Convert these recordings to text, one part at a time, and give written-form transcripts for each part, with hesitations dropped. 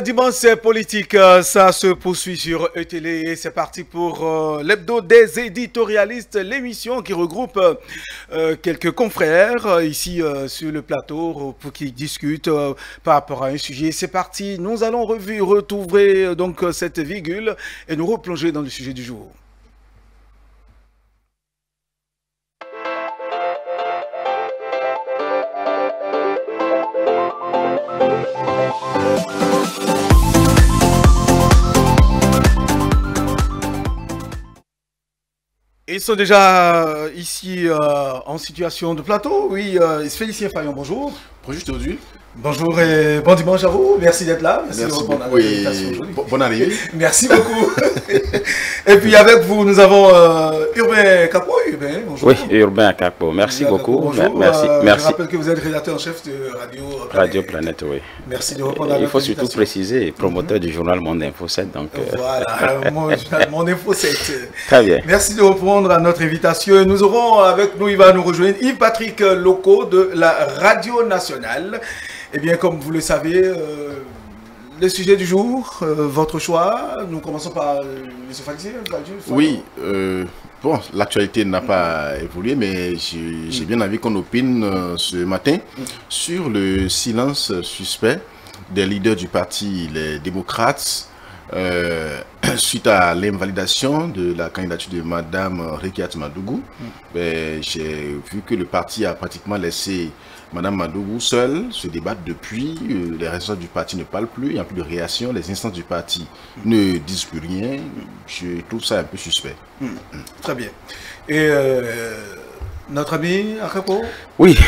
dimanche politique, ça se poursuit sur ETélé. C'est parti pour l'hebdo des éditorialistes, l'émission qui regroupe quelques confrères ici sur le plateau pour qu'ils discutent par rapport à un sujet. C'est parti, nous allons retrouver donc cette virgule et nous replonger dans le sujet du jour. Ils sont déjà ici en situation de plateau. Oui, Félicien Fayon, bonjour. Bonjour aujourd'hui. Bonjour et bon dimanche à vous. Merci d'être là. Merci beaucoup et bonne arrivée. Merci beaucoup. Et puis avec vous, nous avons Urbain Capo. Urbain, bonjour. Oui, Urbain Capo. Merci beaucoup. Bonjour. Merci. Je rappelle que vous êtes rédacteur en chef de Radio Planète, oui. Merci de reprendre la Il faut surtout préciser, promoteur du journal Monde Info 7. Donc, voilà, Monde Info 7. Très bien. Merci de répondre à notre invitation. Nous aurons avec nous, il va nous rejoindre Yves-Patrick Loco de la Radio Nationale. Eh bien, comme vous le savez, le sujet du jour, votre choix, nous commençons par M. Félicien. Oui, bon, l'actualité n'a pas évolué, mais j'ai bien envie qu'on opine ce matin sur le silence suspect des leaders du parti, les démocrates, suite à l'invalidation de la candidature de Mme Rikiat Madougou. J'ai vu que le parti a pratiquement laissé Mme Madougou seule se débattre depuis. Les responsables du parti ne parlent plus, il n'y a plus de réaction, les instances du parti ne disent plus rien. Je trouve ça un peu suspect. Très bien. Et notre ami Akapo? Oui,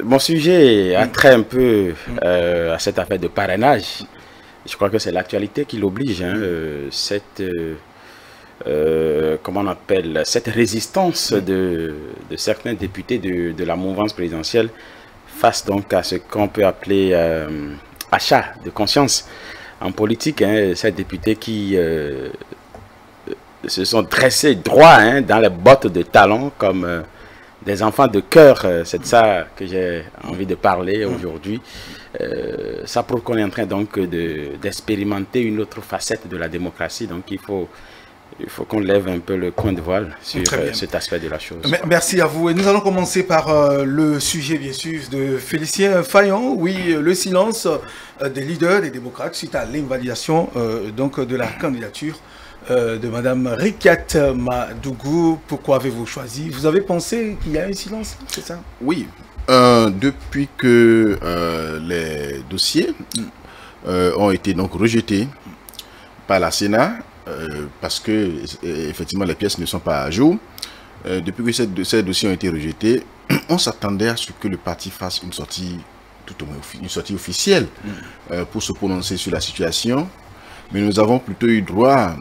mon sujet a trait un peu à cette affaire de parrainage. Je crois que c'est l'actualité qui l'oblige, comment on appelle, cette résistance de certains députés de la mouvance présidentielle face donc à ce qu'on peut appeler achat de conscience en politique. Ces députés qui se sont dressés droit dans les bottes de talons comme des enfants de cœur. C'est de ça que j'ai envie de parler aujourd'hui. Ça prouve qu'on est en train donc d'expérimenter une autre facette de la démocratie. Donc il faut qu'on lève un peu le coin de voile sur cet aspect de la chose. Merci à vous. Et nous allons commencer par le sujet, bien sûr, de Félicien Fayon. Oui, le silence des leaders des démocrates suite à l'invalidation donc de la candidature de Mme Rikiat Madougou. Pourquoi avez-vous choisi? Vous avez pensé qu'il y a un silence, c'est ça? Oui. Depuis que les dossiers ont été donc rejetés par la Sénat, parce que effectivement les pièces ne sont pas à jour, depuis que ces dossiers ont été rejetés, on s'attendait à ce que le parti fasse une sortie, tout au moins une sortie officielle pour se prononcer sur la situation, mais nous avons plutôt eu droit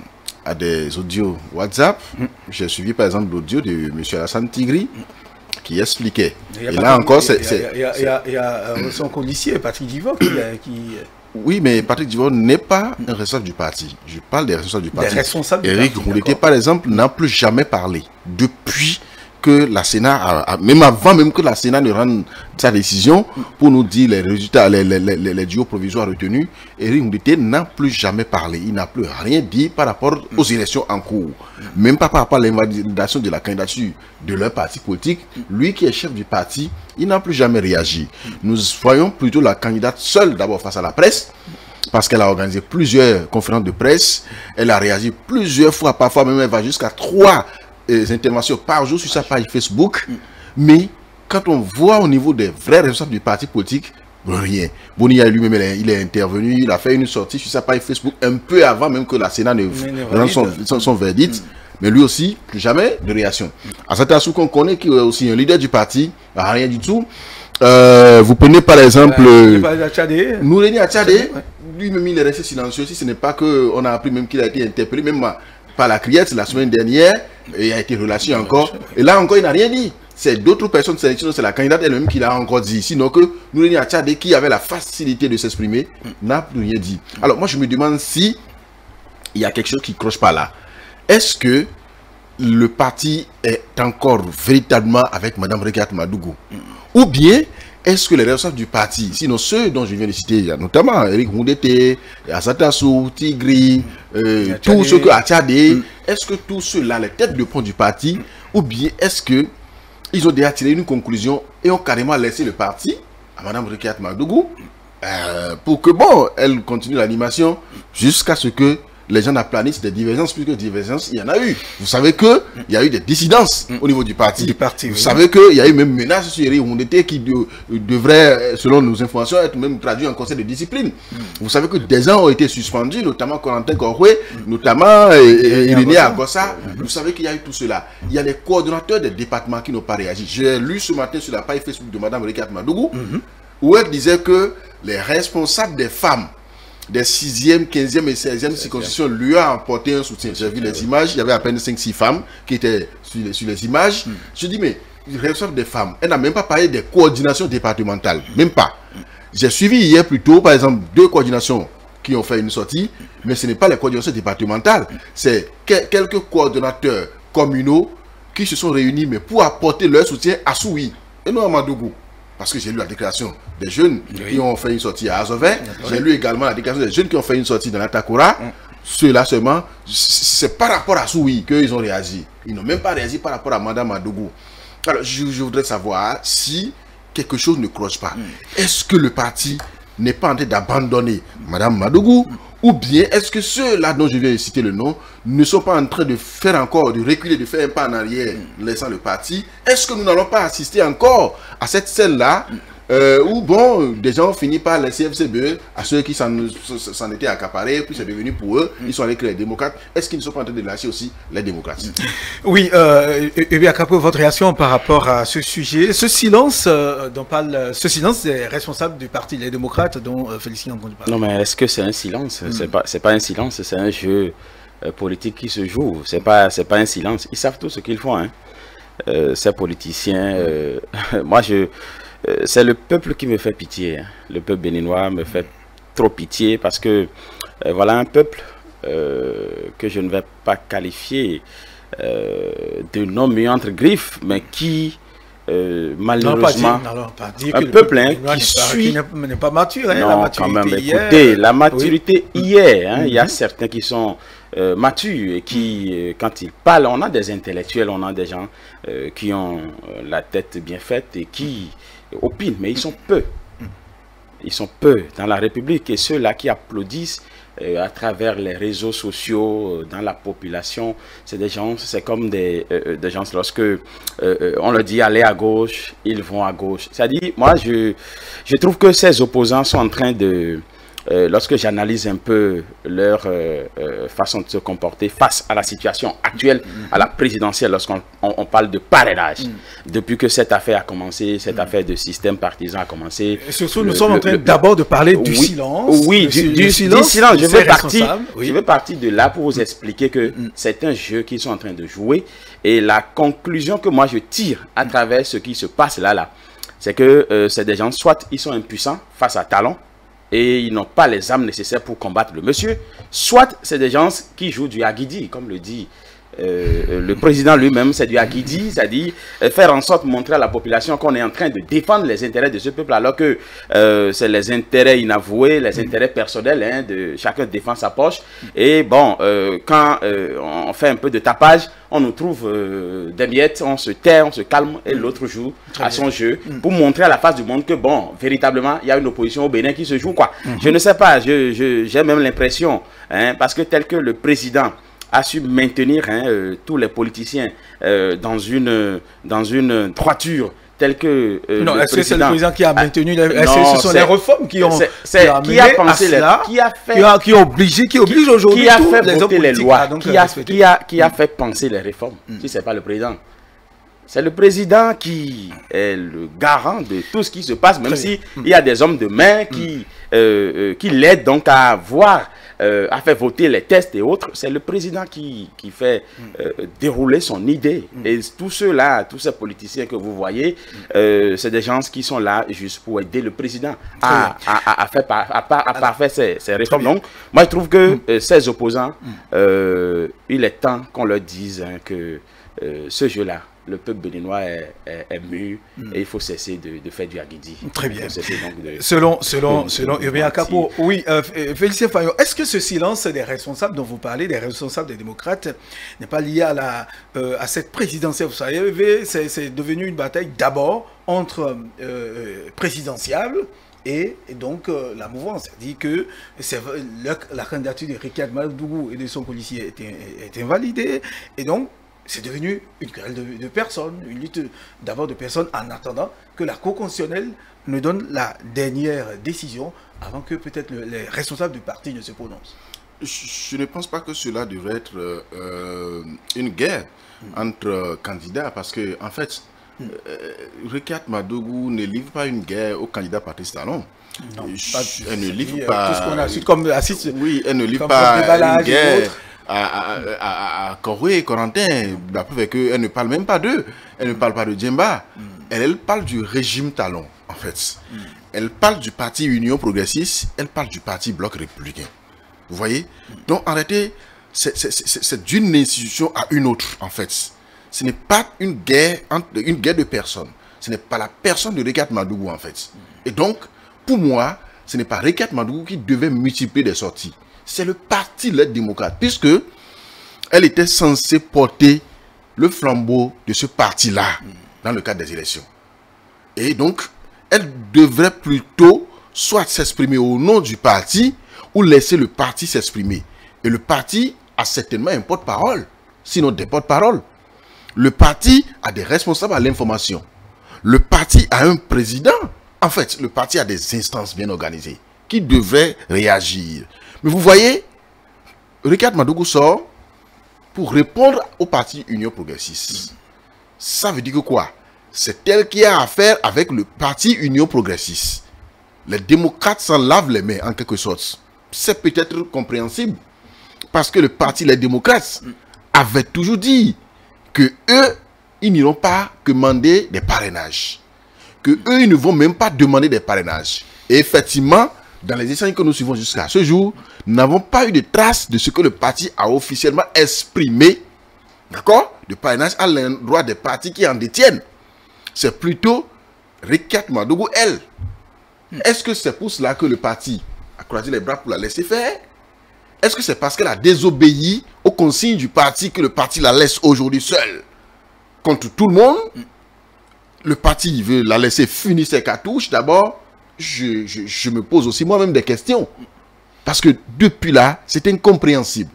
à des audios WhatsApp. J'ai suivi par exemple l'audio de M. Alassane Tigri qui expliquait. Et là encore, il y a son policier, Patrick Divon, qui... Oui, mais Patrick Divon n'est pas un responsable du parti. Je parle des responsables du parti. Éric Rouleté, par exemple, n'a plus jamais parlé depuis que la Sénat, même avant même que la Sénat ne rende sa décision pour nous dire les résultats, les duos provisoires retenus. Éric Rouleté n'a plus jamais parlé. Il n'a plus rien dit par rapport aux élections en cours. Même pas par rapport à l'invalidation de la candidature de leur parti politique. Lui qui est chef du parti, il n'a plus jamais réagi. Nous voyons plutôt la candidate seule d'abord face à la presse, parce qu'elle a organisé plusieurs conférences de presse. Elle a réagi plusieurs fois, parfois même elle va jusqu'à 3 interventions par jour sur sa page Facebook. Mais quand on voit au niveau des vrais responsables du parti politique, rien. Bonia lui-même, il est intervenu, il a fait une sortie sur sa page Facebook un peu avant même que la Sénat ne rende son verdict. Mais lui aussi, plus jamais de réaction. À cet assaut qu'on connaît, qui est aussi un leader du parti, rien du tout. Vous prenez par exemple Noureni Achadé, lui-même il est resté silencieux. Si ce n'est pas qu'on a appris même qu'il a été interpellé, même par la criette la semaine dernière, et il a été relâché encore. Et là encore, il n'a rien dit. C'est d'autres personnes sélectionnées, c'est la candidate elle-même qui l'a encore dit. Sinon que Noureni Achadé, qui avait la facilité de s'exprimer, n'a plus rien dit. Alors moi je me demande si il y a quelque chose qui ne croche pas là. Est-ce que le parti est encore véritablement avec Mme Rikiat Madougou? Ou bien est-ce que les responsables du parti, sinon ceux dont je viens de citer, il y a notamment Eric Moundete, Asatassou, Tigri, tous ceux que Atiadé, est-ce que tous ceux-là, les têtes de pont du parti, ou bien est-ce que ils ont déjà tiré une conclusion et ont carrément laissé le parti à Mme Rekiat Madougou pour que, bon, elle continue l'animation jusqu'à ce que les gens aplanissent des divergences, puisque divergences, il y en a eu. Vous savez qu'il y a eu des dissidences au niveau du parti. Vous savez qu'il y a eu même menaces sur Eric Moundete qui devrait, selon nos informations, être même traduit en conseil de discipline. Vous savez que des gens ont été suspendus, notamment Corentin Korwe, notamment Irénée Agossa. Vous savez qu'il y a eu tout cela. Il y a les coordonnateurs des départements qui n'ont pas réagi. J'ai lu ce matin sur la page Facebook de Mme Rekiat Madougou, où elle disait que les responsables des femmes des 6e, 15e et 16e circonscriptions lui a apporté un soutien. J'ai vu les images, il y avait à peine 5-6 femmes qui étaient sur les images. Je dis, mais les responsables des femmes, elle n'a même pas parlé des coordinations départementales, même pas. J'ai suivi hier plutôt, par exemple, 2 coordinations qui ont fait une sortie, mais ce n'est pas les coordinations départementales, c'est quelques coordonnateurs communaux qui se sont réunis, mais pour apporter leur soutien à Soui et non à Madougou. Parce que j'ai lu la déclaration des jeunes qui ont fait une sortie à Azové. J'ai lu également la déclaration des jeunes qui ont fait une sortie dans la Takora. Ceux-là seulement, c'est par rapport à Soui qu'ils ont réagi. Ils n'ont même pas réagi par rapport à Mme Madougou. Alors, je voudrais savoir si quelque chose ne cloche pas. Est-ce que le parti n'est pas en train d'abandonner Mme Madougou, ou bien est-ce que ceux-là dont je viens de citer le nom ne sont pas en train de faire encore, de reculer, de faire un pas en arrière, laissant le parti? Est-ce que nous n'allons pas assister encore à cette scène-là où, bon, des gens ont fini par laisser FCBE à ceux qui s'en étaient accaparés, puis c'est devenu pour eux, ils sont allés créer les démocrates. Est-ce qu'ils ne sont pas en train de lâcher aussi les démocrates? Oui, bien, Capo, votre réaction par rapport à ce sujet, ce silence dont parle, ce silence des responsables du parti Les Démocrates dont Félicien a entendu parler. Non, mais est-ce que c'est un silence? C'est pas un silence, c'est un jeu politique qui se joue. C'est pas un silence. Ils savent tout ce qu'ils font, hein. Ces politiciens, c'est le peuple qui me fait pitié, hein. Le peuple béninois me fait trop pitié parce que voilà un peuple que je ne vais pas qualifier de non mais entre griffes, mais qui malheureusement un peuple qui suit n'est pas mature, hein, non, la maturité quand même, hier, écoutez, la maturité hier, hein, il y a certains qui sont matures et qui, quand ils parlent, on a des intellectuels, on a des gens qui ont la tête bien faite et qui opinent, mais ils sont peu. Ils sont peu dans la République, et ceux-là qui applaudissent à travers les réseaux sociaux, dans la population, c'est des gens, c'est comme des gens, lorsque on leur dit aller à gauche, ils vont à gauche. C'est-à-dire, moi, je trouve que ces opposants sont en train de... lorsque j'analyse un peu leur façon de se comporter face à la situation actuelle, à la présidentielle, lorsqu'on parle de parrainage, depuis que cette affaire a commencé, cette affaire de système partisan a commencé. Et surtout, nous sommes en train d'abord de parler du silence. Oui, du silence. Je vais partir de là pour vous expliquer que c'est un jeu qu'ils sont en train de jouer. Et la conclusion que moi je tire à travers ce qui se passe là, c'est que c'est des gens, soit ils sont impuissants face à Talon, et ils n'ont pas les armes nécessaires pour combattre le monsieur, soit c'est des gens qui jouent du Aguidi, comme le dit le président lui-même, c'est du Aguidi, c'est-à-dire faire en sorte de montrer à la population qu'on est en train de défendre les intérêts de ce peuple, alors que c'est les intérêts inavoués, les intérêts personnels, hein, de chacun défend sa poche. Et bon, quand on fait un peu de tapage, on nous trouve des miettes, on se tait, on se calme, et l'autre joue à son jeu pour montrer à la face du monde que, bon, véritablement, il y a une opposition au Bénin qui se joue, quoi. Je ne sais pas, j'ai même l'impression, hein, parce que tel que le président a su maintenir, hein, tous les politiciens dans une droiture telle que non, est-ce que c'est le président qui a maintenu ce sont les réformes qui ont obligé aujourd'hui qui a fait voter les lois, qui a fait penser les réformes, si ce n'est pas le président. C'est le président qui est le garant de tout ce qui se passe, même s'il y a des hommes de main qui l'aident donc à voir, à faire voter les tests et autres. C'est le président qui fait dérouler son idée. Et tous ceux-là, tous ces politiciens que vous voyez, c'est des gens qui sont là juste pour aider le président à faire ces réformes. Donc, moi, je trouve que ces opposants, il est temps qu'on leur dise, hein, que ce jeu-là le peuple béninois est mûr et il faut cesser de faire du agidi. Très bien. Donc Selon Urbain Akapo, oui, Félicien Fayon, est-ce que ce silence des responsables dont vous parlez, des responsables des démocrates, n'est pas lié à cette présidentielle? Vous savez, c'est devenu une bataille d'abord entre présidentiables et donc la mouvance. C'est-à-dire que la candidature de Ricard Madougou et de son policier est invalidée et donc c'est devenu une querelle de personnes, une lutte d'abord de personnes en attendant que la Cour constitutionnelle ne donne la dernière décision avant que peut-être les responsables du parti ne se prononcent. Je ne pense pas que cela devrait être une guerre entre candidats parce que en fait, Ricard Madougou ne livre pas une guerre au candidat Patrice Talon. Non, elle ne livre pas. Tout ce qu'on a su comme assiste. Oui, elle ne livre pas une guerre à Corée et Corentin. La preuve est qu'elle ne parle même pas d'eux. Elle ne parle pas de Djemba. Elle parle du régime Talon, en fait. Elle parle du parti Union Progressiste. Elle parle du parti Bloc Républicain. Vous voyez? Donc, en réalité, c'est d'une institution à une autre, en fait. Ce n'est pas une guerre de personnes. Ce n'est pas la personne de Ricard Madougou, en fait. Et donc, pour moi, ce n'est pas Ricard Madougou qui devait multiplier des sorties. C'est le parti Les Démocrates, puisque elle était censée porter le flambeau de ce parti-là dans le cadre des élections. Et donc, elle devrait plutôt soit s'exprimer au nom du parti ou laisser le parti s'exprimer. Et le parti a certainement un porte-parole, sinon des porte-paroles. Le parti a des responsables à l'information. Le parti a un président. En fait, le parti a des instances bien organisées qui devraient réagir. Mais vous voyez, Ricard Madougou sort pour répondre au parti Union Progressiste. Ça veut dire que quoi? C'est elle qui a affaire avec le parti Union Progressiste. Les démocrates s'en lavent les mains en quelque sorte. C'est peut-être compréhensible. Parce que le parti Les Démocrates avait toujours dit que eux, ils n'iront pas demander des parrainages. Que eux, ils ne vont même pas demander des parrainages. Et effectivement, dans les échanges que nous suivons jusqu'à ce jour, nous n'avons pas eu de traces de ce que le parti a officiellement exprimé, d'accord, de parrainage à l'endroit des partis qui en détiennent. C'est plutôt Ricard Madougou, elle. Est-ce que c'est pour cela que le parti a croisé les bras pour la laisser faire? Est-ce que c'est parce qu'elle a désobéi aux consignes du parti que le parti la laisse aujourd'hui seule contre tout le monde? Le parti veut la laisser finir ses cartouches. D'abord, je me pose aussi moi-même des questions. Parce que depuis là, c'est incompréhensible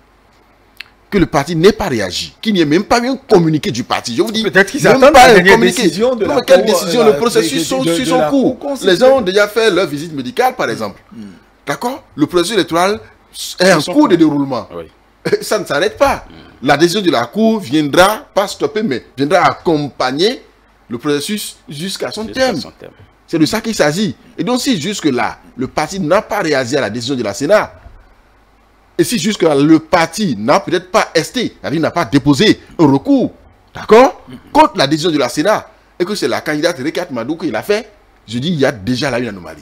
que le parti n'ait pas réagi, qu'il n'y ait même pas eu un communiqué du parti. Je vous dis, peut-être qu'ils attendent la dernière décision de la Cour. Quelle décision? Le processus suit son cours. Les gens ont déjà fait leur visite médicale, par exemple. D'accord? Le processus électoral est en cours de déroulement. Oui. Ça ne s'arrête pas. La décision de la Cour viendra, pas stopper, mais viendra accompagner le processus jusqu'à son terme. C'est de ça qu'il s'agit. Et donc, si jusque-là, le parti n'a pas réagi à la décision de la Sénat, et si jusque-là, le parti n'a peut-être pas esté, c'est-à-dire n'a pas déposé un recours, d'accord, contre la décision de la Sénat, et que c'est la candidate Ricard Madougou qui l'a fait, je dis, il y a déjà là une anomalie.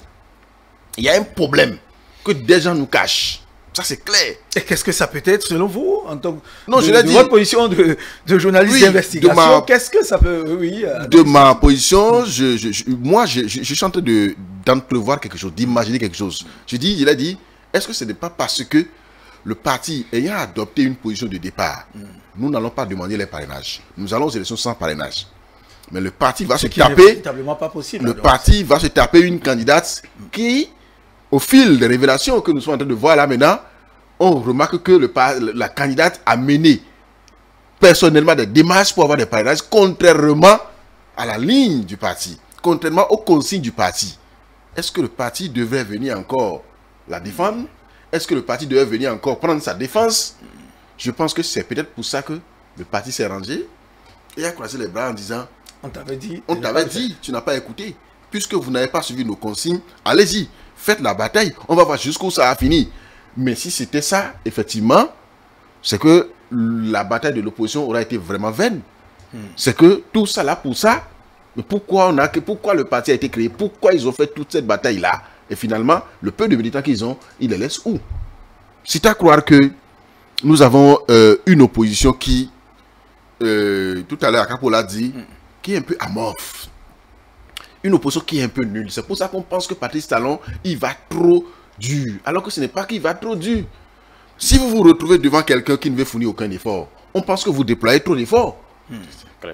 Il y a un problème que des gens nous cachent. Ça, c'est clair. Et qu'est-ce que ça peut être, selon vous, en tant que votre position de journaliste d'investigation? Qu'est-ce que ça peut... de ma position, moi, je suis en train d'entrevoir quelque chose, d'imaginer quelque chose. Il a dit, est-ce que ce n'est pas parce que le parti ayant adopté une position de départ, nous n'allons pas demander les parrainages. Nous allons aux élections sans parrainage. Mais le parti va se taper... pas possible. Le parti va se taper une candidate qui... Au fil des révélations que nous sommes en train de voir là maintenant, on remarque que la candidate a mené personnellement des démarches pour avoir des parrainages, contrairement à la ligne du parti, contrairement aux consignes du parti. Est-ce que le parti devrait venir encore la défendre? Est-ce que le parti devrait venir encore prendre sa défense? Je pense que c'est peut-être pour ça que le parti s'est rangé et a croisé les bras en disant « On t'avait dit, tu n'as pas écouté. Puisque vous n'avez pas suivi nos consignes, allez-y. Faites la bataille, on va voir jusqu'où ça a fini. » Mais si c'était ça, effectivement, c'est que la bataille de l'opposition aurait été vraiment vaine. C'est que tout ça là pour ça. Mais pourquoi le parti a été créé? Pourquoi ils ont fait toute cette bataille-là? Et finalement, le peu de militants qu'ils ont, ils les laissent où? C'est à croire que nous avons une opposition qui tout à l'heure, Akapo l'a dit, qui est un peu amorphe. Une opposition qui est un peu nulle. C'est pour ça qu'on pense que Patrice Talon, il va trop dur. Alors que ce n'est pas qu'il va trop dur. Si vous vous retrouvez devant quelqu'un qui ne veut fournir aucun effort, on pense que vous déployez trop d'efforts.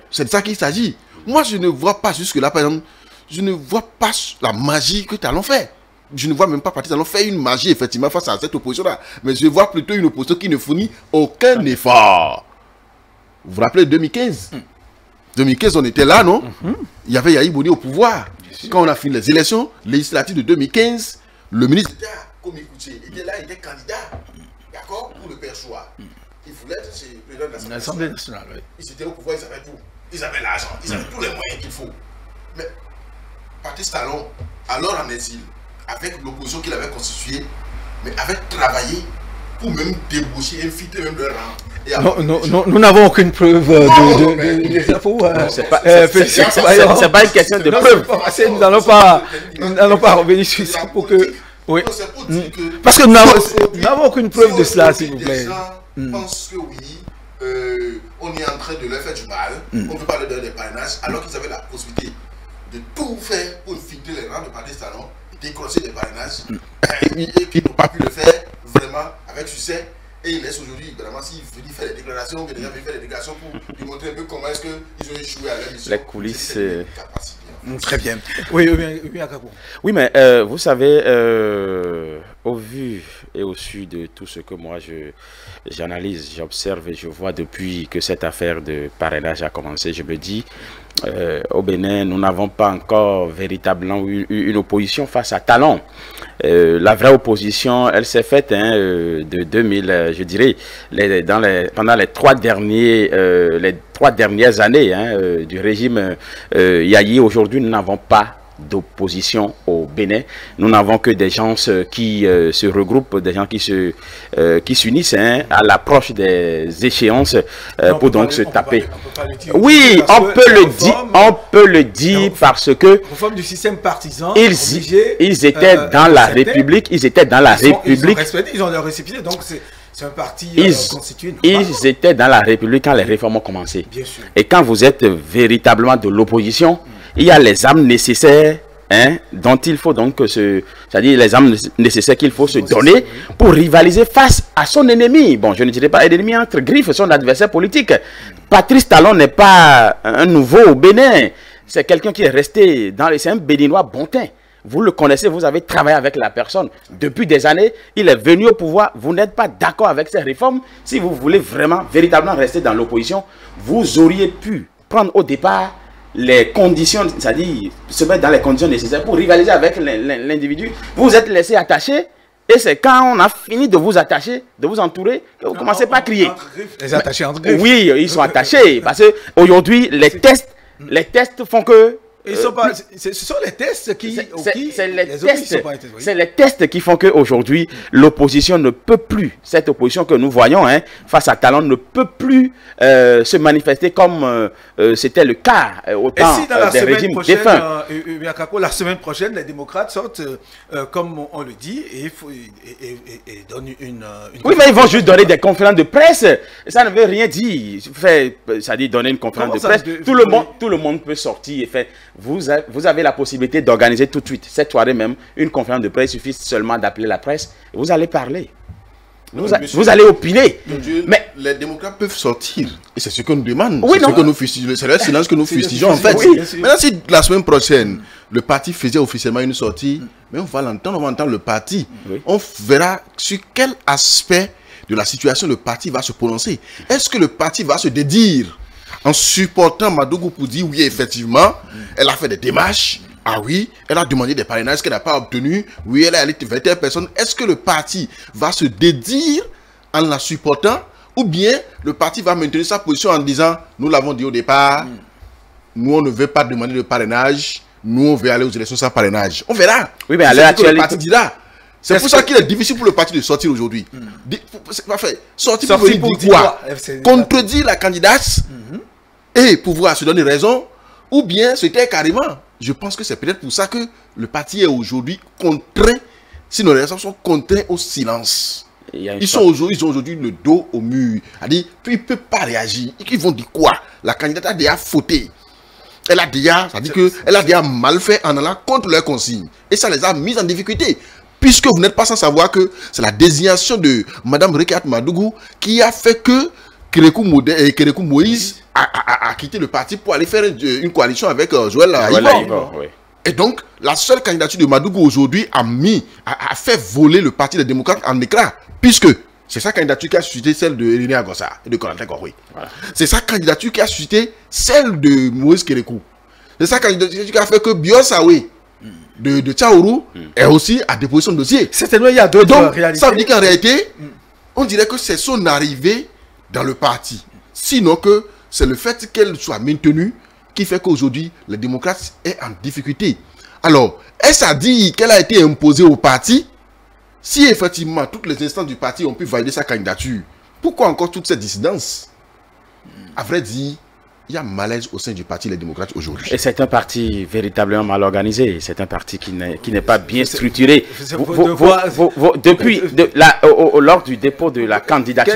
C'est de ça qu'il s'agit. Moi, je ne vois pas jusque-là, par exemple, je ne vois pas la magie que Talon fait. Je ne vois même pas Patrice Talon faire une magie, effectivement, face à cette opposition-là. Mais je vois plutôt une opposition qui ne fournit aucun effort. Vous vous rappelez 2015 2015, on était là, non? Il y avait Yahi Boni au pouvoir. Quand on a fini les élections législatives de 2015, le ministre était là, il était candidat. D'accord? Pour le perchoir. Il voulait être président de l'Assemblée nationale. Oui. Ils étaient au pouvoir, ils avaient tout. Ils avaient l'argent, ils avaient tous les moyens qu'il faut. Mais Patrice Talon, alors en exil, avec l'opposition qu'il avait constituée, mais avait travaillé pour même débaucher, infiltrer même le rang. Nous n'avons aucune preuve de infos. C'est pas une question de preuve. Nous n'allons pas revenir sur ça pour que... Oui. Parce que nous n'avons aucune preuve de cela, s'il vous plaît. Je pense que oui, on est en train de leur faire du mal. On peut parler des parrainages, alors qu'ils avaient la possibilité de tout faire pour filtrer les rangs de Patrice Talon, décrocher des parrainages, et qu'ils n'ont pas pu le faire vraiment avec succès. Et il laisse aujourd'hui, vraiment, s'il veut faire des déclarations, que les gens veulent faire des déclarations pour lui montrer un peu comment est-ce qu'ils ont échoué à leur mission. Les coulisses. Très bien. Oui, Akapo. Oui, mais vous savez, au vu et au su de tout ce que moi j'analyse, j'observe et je vois depuis que cette affaire de parrainage a commencé, je me dis, au Bénin, nous n'avons pas encore véritablement eu une opposition face à Talon. La vraie opposition, elle s'est faite de 2000, je dirais, pendant les trois dernières années du régime Yahi. Aujourd'hui, nous n'avons pas d'opposition au Bénin. Nous n'avons que des gens qui se regroupent, des gens qui s'unissent à l'approche des échéances pour donc se taper. Oui, on peut le dire parce que réforme du système partisan. Ils étaient dans la République. Ils étaient dans la République. Ils ont leur récépissé, donc c'est un parti constitué. Ils étaient dans la République quand les réformes ont commencé. Bien sûr. Et quand vous êtes véritablement de l'opposition, il y a les armes nécessaires dont il faut donc c'est-à-dire les armes nécessaires qu'il faut se donner pour rivaliser face à son ennemi. Bon, je ne dirais pas ennemi entre griffes, son adversaire politique. Patrice Talon n'est pas un nouveau au Bénin. C'est quelqu'un qui est resté c'est un Béninois bon teint. Vous le connaissez, vous avez travaillé avec la personne depuis des années. Il est venu au pouvoir. Vous n'êtes pas d'accord avec ces réformes. Si vous voulez vraiment, véritablement rester dans l'opposition, vous auriez pu prendre au départ les conditions, c'est-à-dire se mettre dans les conditions nécessaires pour rivaliser avec l'individu. Vous êtes laissé attacher et c'est quand on a fini de vous attacher, de vous entourer, que vous commencez pas à crier. Les attachés entre griffes. Oui, ils sont attachés parce qu'aujourd'hui, les tests font que... ce sont les tests qui... C'est les tests qui font qu'aujourd'hui, l'opposition ne peut plus, cette opposition que nous voyons face à Talon, ne peut plus se manifester comme c'était le cas au temps des régimes défunts. La semaine prochaine, les démocrates sortent, comme on le dit, et donnent une... Oui, mais ils vont juste donner des conférences de presse. Ça ne veut rien dire. C'est-à-dire donner une conférence de presse. Tout le monde peut sortir et faire... Vous avez la possibilité d'organiser tout de suite, cette soirée même, une conférence de presse. Il suffit seulement d'appeler la presse et vous allez parler. Vous allez opiner. Mais les démocrates peuvent sortir. Et c'est ce que nous demandons. Oui, c'est le silence que nous fustigeons en fait. Oui, maintenant, si la semaine prochaine, le parti faisait officiellement une sortie, mais on va entendre le parti. Oui. On verra sur quel aspect de la situation le parti va se prononcer. Est-ce que le parti va se dédire en supportant Madougou pour dire oui, effectivement, elle a fait des démarches. Ah oui, elle a demandé des parrainages qu'elle n'a pas obtenus. Oui, elle a allé 21 personnes. Est-ce que le parti va se dédire en la supportant ou bien le parti va maintenir sa position en disant nous l'avons dit au départ, nous on ne veut pas demander de parrainage, nous on veut aller aux élections sans parrainage. On verra. Oui, mais à l'heure actuelle, le parti dira. C'est pour ça qu'il est difficile pour le parti de sortir aujourd'hui. C'est pas fait. Sortir pour dire quoi? Contredire la candidate et pouvoir se donner raison, ou bien c'était carrément. Je pense que c'est peut-être pour ça que le parti est aujourd'hui contraint, si nos raisons sont contraints au silence. Ils ont aujourd'hui le dos au mur. Puis ils ne peuvent pas réagir. Ils vont dire quoi? La candidate a déjà fauté. Elle a déjà mal fait en allant contre leurs consignes. Et ça les a mis en difficulté. Puisque vous n'êtes pas sans savoir que c'est la désignation de Mme Rekiat Madougou qui a fait que Kérékou Moïse a quitté le parti pour aller faire une coalition avec Joël Aïbor. Oui. Et donc, la seule candidature de Madougou aujourd'hui a fait voler le parti des démocrates en éclat. Puisque c'est sa candidature qui a suscité celle de René Agossa et de Corentin Koroui. Voilà. C'est sa candidature qui a suscité celle de Moïse Kérékou. C'est sa candidature qui a fait que Biosawe de Tchaourou est aussi à déposer son dossier. Certainement, il y a d'autres réalités. Ça veut dire qu'en réalité, on dirait que c'est son arrivée dans le parti. Sinon que c'est le fait qu'elle soit maintenue qui fait qu'aujourd'hui, les démocrates sont en difficulté. Alors, est-ce à dire qu'elle a été imposée au parti? Si effectivement toutes les instances du parti ont pu valider sa candidature, pourquoi encore toute cette dissidence? À vrai dire, il y a malaise au sein du parti Les Démocrates aujourd'hui. Et c'est un parti véritablement mal organisé. C'est un parti qui n'est pas bien structuré. Lors du dépôt de la candidature...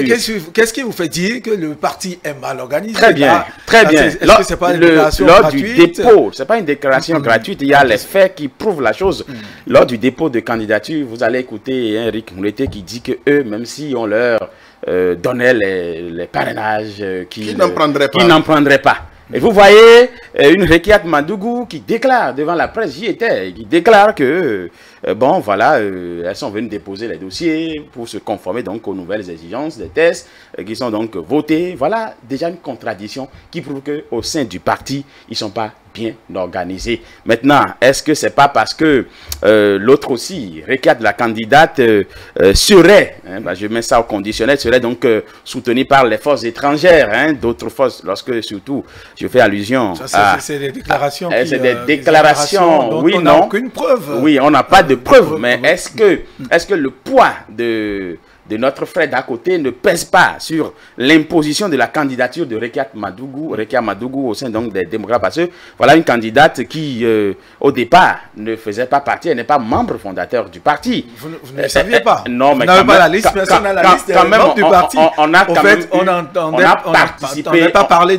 Qu'est-ce qui vous fait dire que le parti est mal organisé? Très bien, très bien. Est-ce que c'est pas une déclaration lors gratuite? Du dépôt, c'est pas une déclaration gratuite. Il y a les faits qui prouvent la chose. Lors du dépôt de candidature, vous allez écouter Henrik Mouleté qui dit que eux, même si on leur donnait les parrainages qui n'en prendraient pas. Et vous voyez une Rekiat Madougou qui déclare devant la presse, j'y étais, qui déclare que bon voilà, elles sont venues déposer les dossiers pour se conformer donc aux nouvelles exigences des tests qui sont donc votés. Voilà déjà une contradiction qui prouve qu'au sein du parti, ils ne sont pas bien organisés. Maintenant, est-ce que c'est pas parce que l'autre aussi, Rekiat, la candidate, serait, je mets ça au conditionnel, serait donc soutenue par les forces étrangères, d'autres forces, lorsque surtout, je fais allusion à... C'est des déclarations. C'est des déclarations, oui, on non. n'a aucune preuve. Oui, on n'a pas de preuve, mais est-ce que le poids de notre frère d'à côté ne pèse pas sur l'imposition de la candidature de Rekiat Madougou au sein donc des démocrates? Parce que voilà une candidate qui, au départ, ne faisait pas partie, elle n'est pas membre fondateur du parti. Vous ne le saviez pas? Non, mais vous n'avez pas la liste, personne n'a la liste des membres du parti. On a participé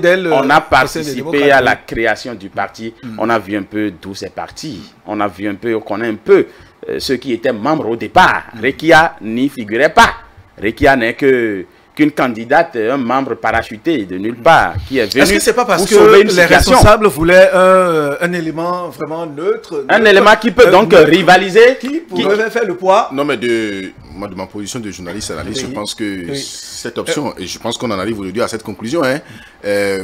d'elle. On a participé à la création du parti. On a vu un peu d'où c'est parti. On a vu un peu, on connaît un peu ceux qui étaient membres au départ. Rekia n'y figurait pas. Rekia n'est qu'une candidate, un membre parachuté de nulle part qui est venu. Est-ce que c'est pas parce que les responsables voulaient un élément vraiment neutre? Un élément qui peut donc rivaliser, qui pourrait faire le poids? Non, mais de ma position de journaliste analyste, je pense que cette option, et je pense qu'on en arrive aujourd'hui à cette conclusion,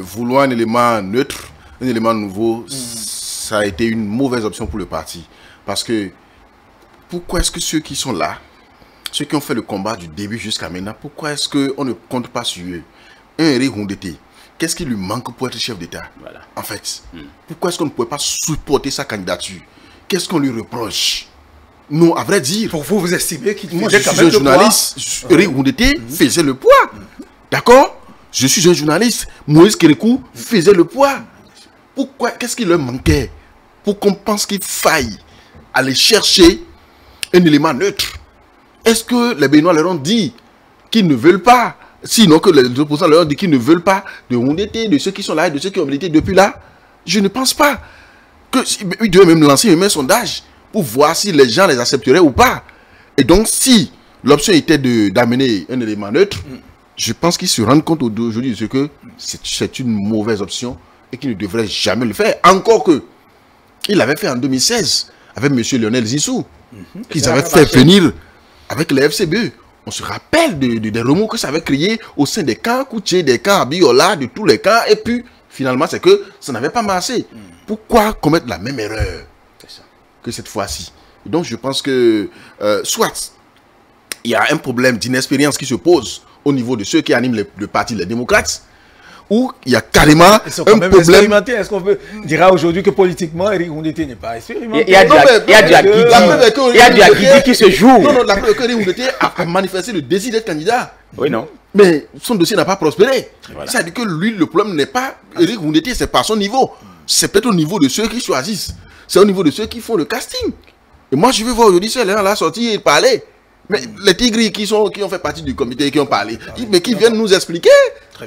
vouloir un élément neutre, un élément nouveau, ça a été une mauvaise option pour le parti. Parce que pourquoi est-ce que ceux qui sont là, ceux qui ont fait le combat du début jusqu'à maintenant, pourquoi est-ce qu'on ne compte pas sur eux? Un Henrik Mouleté, qu'est-ce qui lui manque pour être chef d'État? Voilà. En fait, pourquoi est-ce qu'on ne pouvait pas supporter sa candidature? Qu'est-ce qu'on lui reproche? Non, à vrai dire... Pour vous, vous estimez qu'il faisait je suis un journaliste, Henrik Mouleté faisait le poids. D'accord? Je suis un journaliste, Moïse Kérékou faisait le poids. Pourquoi? Qu'est-ce qui leur manquait? Pour qu'on pense qu'il faille aller chercher un élément neutre. Est-ce que les Béninois leur ont dit qu'ils ne veulent pas, sinon que les opposants leur ont dit qu'ils ne veulent pas de Mouleté, de ceux qui sont là et de ceux qui ont milité depuis là? Je ne pense pas. Ils devaient même lancer un sondage pour voir si les gens les accepteraient ou pas. Et donc, si l'option était d'amener un élément neutre, je pense qu'ils se rendent compte aujourd'hui de ce que c'est une mauvaise option et qu'ils ne devraient jamais le faire. Encore que, ils l'avaient fait en 2016 avec M. Lionel Zissou, qu'ils avaient fait venir avec les FCBE. On se rappelle des remous que ça avait créé au sein des camps Kouché, des camps Abiola, de tous les camps. Et puis, finalement, c'est que ça n'avait pas marché. Pourquoi commettre la même erreur que cette fois-ci? Donc, je pense que, soit, il y a un problème d'inexpérience qui se pose au niveau de ceux qui animent le parti Les Démocrates, où il y a carrément un problème. Est-ce qu'on dira aujourd'hui que politiquement, Henrik Mouleté n'est pas expérimenté? Il y a du Akidi qui se joue. Non, la preuve que Henrik Mouleté a manifesté le désir d'être candidat. Oui, non. Mais son dossier n'a pas prospéré. Voilà. Ça veut dire que lui, le problème n'est pas Henrik Mouleté, c'est pas son niveau. C'est peut-être au niveau de ceux qui choisissent. C'est au niveau de ceux qui font le casting. Et moi, je veux voir aujourd'hui ceux-là sortir et parler. Mais les Tigris qui ont fait partie du comité et qui ont parlé, mais qui viennent nous expliquer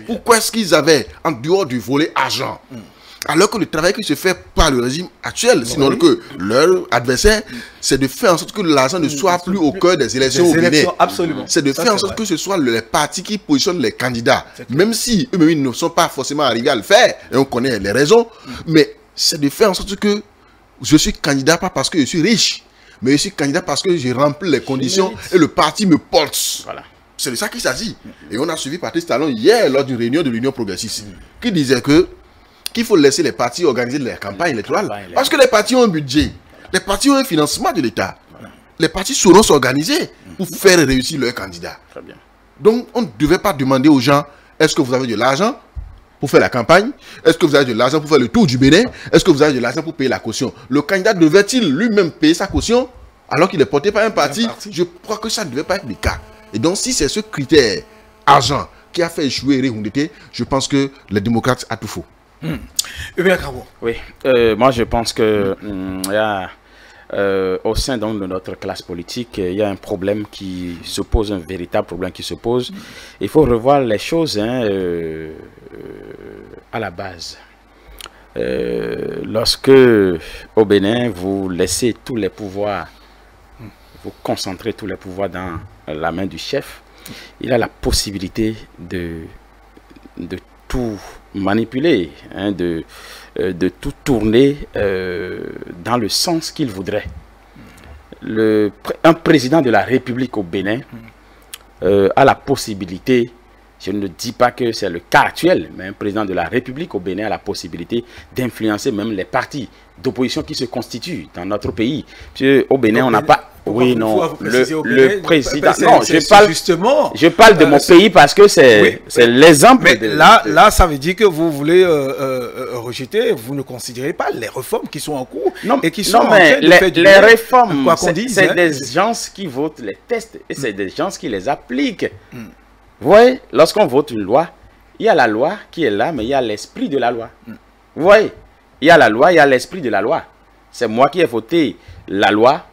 pourquoi est-ce qu'ils avaient, en dehors du volet argent, alors que le travail qui se fait par le régime actuel, sinon que leur adversaire, c'est de faire en sorte que l'argent ne soit plus au cœur des élections au Bénin. C'est de faire en sorte que ce soit les partis qui positionnent les candidats, même si eux-mêmes ils ne sont pas forcément arrivés à le faire, et on connaît les raisons, mais c'est de faire en sorte que je suis candidat pas parce que je suis riche, mais je suis candidat parce que je remplis les conditions et le parti me porte. Voilà. C'est de ça qu'il s'agit. Et on a suivi Patrice Talon hier lors d'une réunion de l'Union progressiste qui disait qu'il faut laisser les partis organiser leur campagne électorale. Parce que les partis ont un budget, les partis ont un financement de l'État. Les partis sauront s'organiser pour faire réussir leurs candidats. Très bien. Donc on ne devait pas demander aux gens, est-ce que vous avez de l'argent pour faire la campagne? Est-ce que vous avez de l'argent pour faire le tour du Bénin? Est-ce que vous avez de l'argent pour payer la caution? Le candidat devait-il lui-même payer sa caution alors qu'il est porté par un parti? Je crois que ça ne devait pas être le cas. Et donc si c'est ce critère argent qui a fait échouer Rirundete, je pense que les démocrates a tout faux. Oui, moi je pense que il y a, au sein donc de notre classe politique, il y a un problème qui se pose, un véritable problème qui se pose. Il faut revoir les choses à la base. Lorsque au Bénin, vous laissez tous les pouvoirs, vous concentrez tous les pouvoirs dans la main du chef, il a la possibilité de tout manipuler, de tout tourner dans le sens qu'il voudrait. Un président de la République au Bénin a la possibilité, je ne dis pas que c'est le cas actuel, mais un président de la République au Bénin a la possibilité d'influencer même les partis d'opposition qui se constituent dans notre pays. Parce qu'au Bénin, on n'a pas... Oui, non, le président... Non, je parle de mon pays parce que c'est l'exemple. Mais là, ça veut dire que vous voulez rejeter, vous ne considérez pas les réformes qui sont en cours et qui sont en train de faire les réformes, c'est des gens qui votent les tests et c'est des gens qui les appliquent. Vous voyez, lorsqu'on vote une loi, il y a la loi qui est là, mais il y a l'esprit de la loi. Vous voyez, il y a la loi, il y a l'esprit de la loi. C'est moi qui ai voté la loi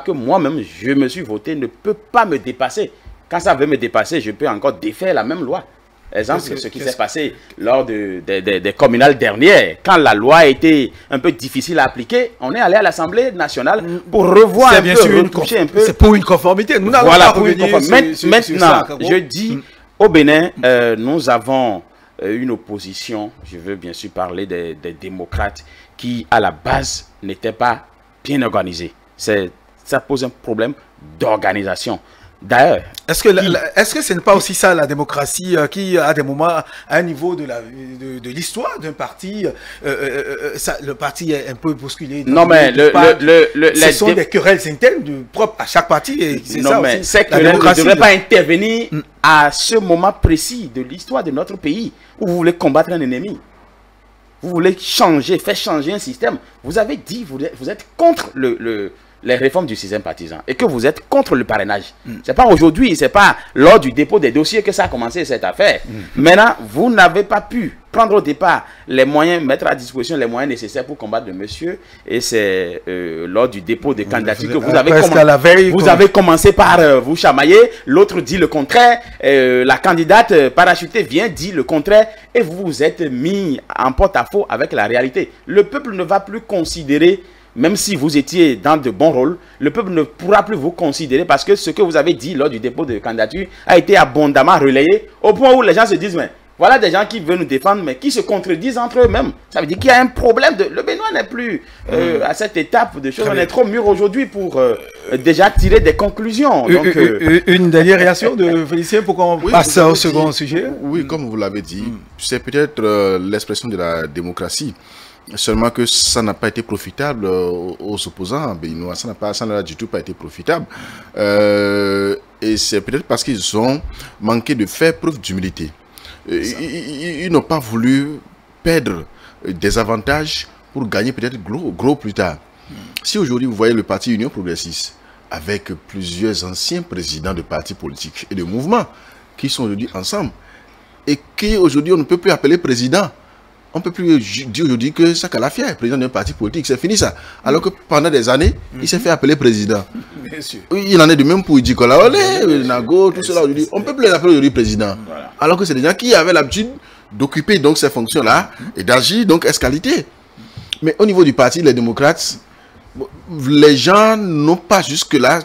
que moi-même je me suis voté ne peut pas me dépasser. Quand ça veut me dépasser, je peux encore défaire la même loi. Exemple, ce qui s'est passé lors des communales dernières. Quand la loi a été un peu difficile à appliquer, on est allé à l'Assemblée nationale pour revoir un peu, retoucher un peu. C'est pour une conformité. Nous n'allons voilà, pas revenir maintenant, je dis, au Bénin, nous avons une opposition, je veux bien sûr parler des démocrates, qui à la base n'étaient pas bien organisés. Ça pose un problème d'organisation. D'ailleurs, est-ce que ce n'est pas aussi ça la démocratie qui à des moments à un niveau de l'histoire d'un parti, le parti est un peu bousculé. Non mais ce sont des querelles internes propres à chaque parti. Non mais ces querelles ne devraient pas intervenir à ce moment précis de l'histoire de notre pays où vous voulez combattre un ennemi. Vous voulez faire changer un système. Vous avez dit, vous êtes contre les réformes du système partisan et que vous êtes contre le parrainage. C'est pas aujourd'hui, c'est pas lors du dépôt des dossiers que ça a commencé cette affaire. Maintenant, vous n'avez pas pu prendre au départ les moyens, mettre à disposition les moyens nécessaires pour combattre le monsieur et c'est lors du dépôt des candidatures que vous avez commencé par vous chamailler, l'autre dit le contraire, la candidate parachutée vient dire le contraire et vous vous êtes mis en porte-à-faux avec la réalité. Le peuple ne va plus considérer. Même si vous étiez dans de bons rôles, le peuple ne pourra plus vous considérer parce que ce que vous avez dit lors du dépôt de candidature a été abondamment relayé au point où les gens se disent mais voilà des gens qui veulent nous défendre mais qui se contredisent entre eux-mêmes. Ça veut dire qu'il y a un problème. Le Bénin n'est plus à cette étape de choses. On est trop mûr aujourd'hui pour déjà tirer des conclusions. Donc, une dernière réaction de Félicien pour qu'on passe au second sujet. Oui, comme vous l'avez dit, c'est peut-être l'expression de la démocratie. Seulement que ça n'a pas été profitable aux opposants béninois, ça n'a du tout pas été profitable. Et c'est peut-être parce qu'ils ont manqué de faire preuve d'humilité. Ils n'ont pas voulu perdre des avantages pour gagner peut-être gros plus tard. Si aujourd'hui vous voyez le parti Union Progressiste, avec plusieurs anciens présidents de partis politiques et de mouvements qui sont aujourd'hui ensemble, et qui aujourd'hui on ne peut plus appeler président, On ne peut plus dire aujourd'hui que Saka Lafia est président d'un parti politique, c'est fini ça. Alors que pendant des années, il s'est fait appeler président. Bien sûr. Il en est de même pour Idjikola Ole, Nago, tout cela aujourd'hui. On ne peut plus l'appeler aujourd'hui président. Voilà. Alors que c'est des gens qui avaient l'habitude d'occuper donc ces fonctions-là et d'agir donc escalité. Mais au niveau du parti, les démocrates, les gens n'ont pas jusque-là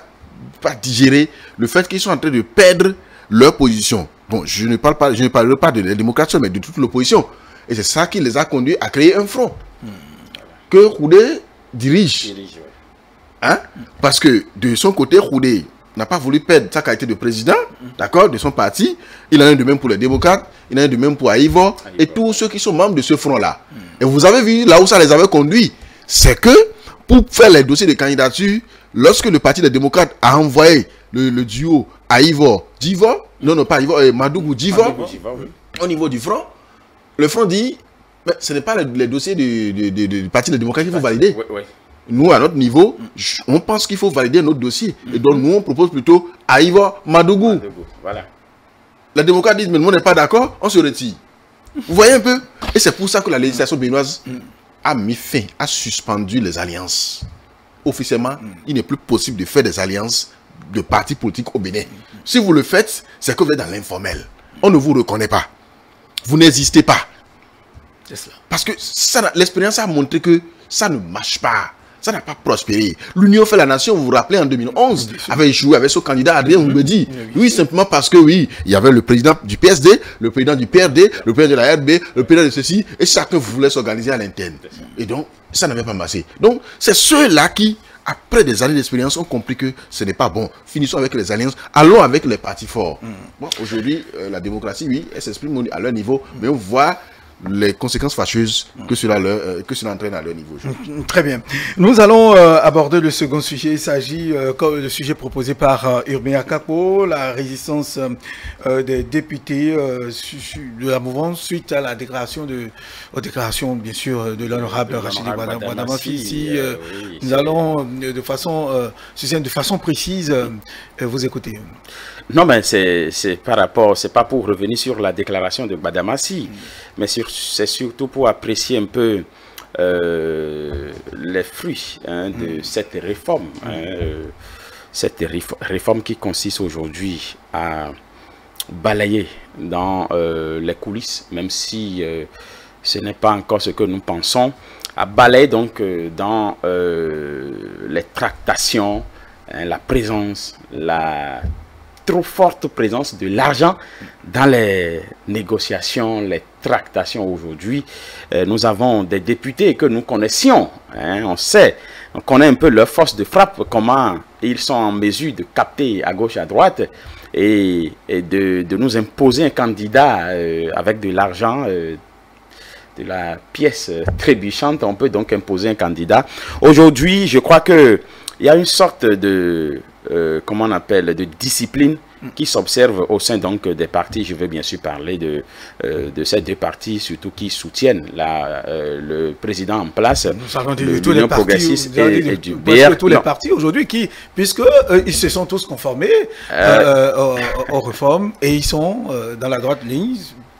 pas digéré le fait qu'ils sont en train de perdre leur position. Bon, je ne parlerai pas des démocrates, mais de toute l'opposition. Et c'est ça qui les a conduits à créer un front que Khoudé dirige. Hein? Parce que de son côté, Khoudé n'a pas voulu perdre sa qualité de président, d'accord, de son parti. Il en a de même pour les démocrates, il en a de même pour Aïvo et tous ceux qui sont membres de ce front-là. Et vous avez vu là où ça les avait conduits, c'est que pour faire les dossiers de candidature, lorsque le parti des démocrates a envoyé le duo Aïvo, Madougou Djivor, au niveau du front, le front dit, mais ce n'est pas les dossiers du parti des démocrates qu'il faut valider. Nous, à notre niveau, on pense qu'il faut valider notre dossier. Et donc, nous, on propose plutôt Aïvo Madougou. Voilà. Les démocrates disent, mais nous, on n'est pas d'accord, on se retire. Vous voyez un peu? Et c'est pour ça que la législation béninoise a mis fin, a suspendu les alliances. Officiellement, il n'est plus possible de faire des alliances de partis politiques au Bénin. Si vous le faites, c'est que vous êtes dans l'informel. On ne vous reconnaît pas. Vous n'existez pas. Parce que l'expérience a montré que ça ne marche pas. Ça n'a pas prospéré. L'Union fait la nation, vous vous rappelez, en 2011, avait échoué avec ce candidat Adrien Oumbedi. Oui, simplement parce que, oui, il y avait le président du PSD, le président du PRD, le président de la RB, le président de ceci, et chacun voulait s'organiser à l'interne. Et donc, ça n'avait pas marché. Donc, c'est ceux-là qui, après des années d'expérience, ont compris que ce n'est pas bon. Finissons avec les alliances, allons avec les partis forts. Bon, aujourd'hui, la démocratie, oui, elle s'exprime à leur niveau, mais on voit les conséquences fâcheuses que cela entraîne à leur niveau. Très bien. Nous allons aborder le second sujet. Il s'agit le sujet proposé par Urbain Kako, la résistance des députés de la mouvance suite à la déclaration aux déclarations bien sûr de l'honorable Rachidi Bouadama. Ici, nous allons de façon précise vous écouter. Non, mais c'est par rapport, c'est pas pour revenir sur la déclaration de Badamassi, mais c'est surtout pour apprécier un peu les fruits de cette réforme. Cette réforme qui consiste aujourd'hui à balayer dans les coulisses, même si ce n'est pas encore ce que nous pensons, à balayer donc dans les tractations, la présence, la trop forte présence de l'argent dans les négociations, les tractations aujourd'hui. Nous avons des députés que nous connaissions, on connaît un peu leur force de frappe, comment ils sont en mesure de capter à gauche, à droite et de nous imposer un candidat avec de l'argent, de la pièce trébuchante. On peut donc imposer un candidat. Aujourd'hui, je crois que il y a une sorte de comment on appelle, de discipline qui s'observe au sein donc des partis. Je veux bien sûr parler de ces deux partis, surtout qui soutiennent le président en place, l'Union progressiste et du BR. Tous les partis aujourd'hui puisque ils se sont tous conformés aux réformes et ils sont dans la droite ligne.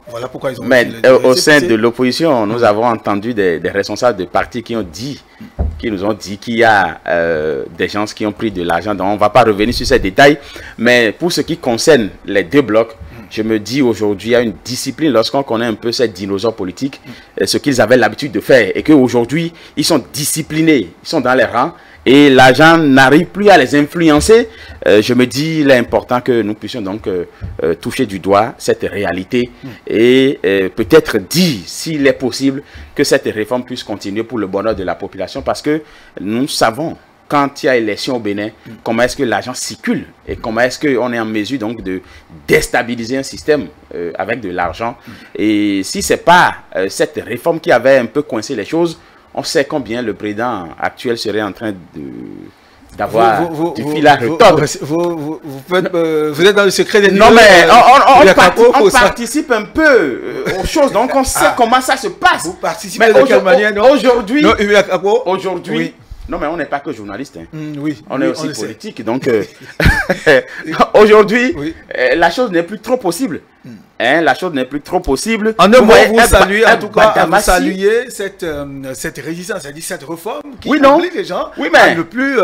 Voilà pourquoi ils ont... Mais au sein de l'opposition, nous avons entendu des responsables de partis qui nous ont dit qu'il y a des gens qui ont pris de l'argent. Donc on ne va pas revenir sur ces détails. Mais pour ce qui concerne les deux blocs, je me dis aujourd'hui, il y a une discipline lorsqu'on connaît un peu ces dinosaures politiques, ce qu'ils avaient l'habitude de faire. Et qu'aujourd'hui, ils sont disciplinés, ils sont dans les rangs. Et l'argent n'arrive plus à les influencer. Je me dis, il est important que nous puissions donc toucher du doigt cette réalité et peut-être dire, s'il est possible, que cette réforme puisse continuer pour le bonheur de la population, parce que nous savons, quand il y a élection au Bénin, comment est-ce que l'argent circule et comment est-ce qu'on est en mesure donc de déstabiliser un système avec de l'argent. Et si ce n'est pas cette réforme qui avait un peu coincé les choses, on sait combien le président actuel serait en train d'avoir du fil à retordre. Vous êtes dans le secret des... Non, mais on participe un peu aux choses, donc on sait comment ça se passe. Vous participez de quelle manière? Aujourd'hui, Non, mais on n'est pas que journaliste. Hein. Oui, on oui, est aussi le sait. politique. Donc, aujourd'hui, Oui. la chose n'est plus trop possible. Hein, la chose n'est plus trop possible. En un mot, voyez vous un saluez, en tout cas, vous Badamassi. saluez cette résistance, c'est-à-dire cette réforme qui Oui, non. oblige les gens Oui, mais à ne plus...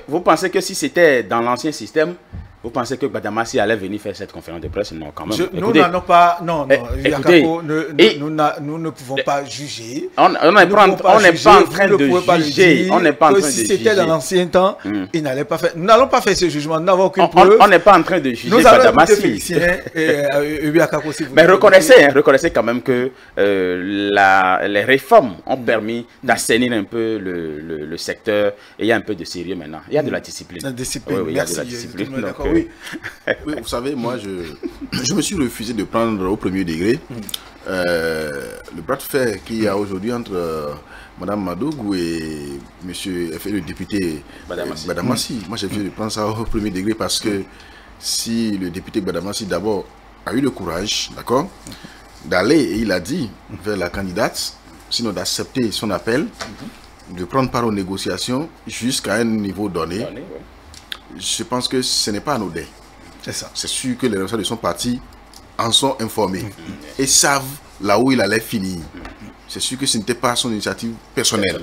Vous pensez que si c'était dans l'ancien système, vous pensez que Badamassi allait venir faire cette conférence de presse? Non, quand même. Nous Écoutez, n'allons pas... Non, non, écoutez, Yakapo, et- nous ne pouvons pas juger. on n'est pas en train de juger. On n'est pas en train de Si juger. c'était dans l'ancien temps, il n'allait pas faire... Nous n'allons pas faire ce jugement, nous n'avons aucune On preuve. n'est pas en train de juger Nous allons écouter Badamassi. Félicien et Yakapo, si vous Mais voulez. reconnaissez quand même que les réformes ont permis d'assainir un peu le secteur et il y a un peu de sérieux maintenant. Il y a de la discipline. La discipline, Oui, il y a de merci. la discipline. Tout le monde est Donc, d'accord, oui. Oui, vous savez, moi, je me suis refusé de prendre au premier degré le bras de fer qu'il y a aujourd'hui entre Mme Madougou et le député Badamassi. Moi, j'ai refusé de prendre ça au premier degré parce que si le député Badamassi, d'abord, a eu le courage, d'accord, d'aller, et il a dit, vers la candidate, sinon d'accepter son appel, de prendre part aux négociations jusqu'à un niveau donné, je pense que ce n'est pas anodin. C'est ça. C'est sûr que les responsables de son parti en sont informés et savent là où il allait finir. C'est sûr que ce n'était pas son initiative personnelle,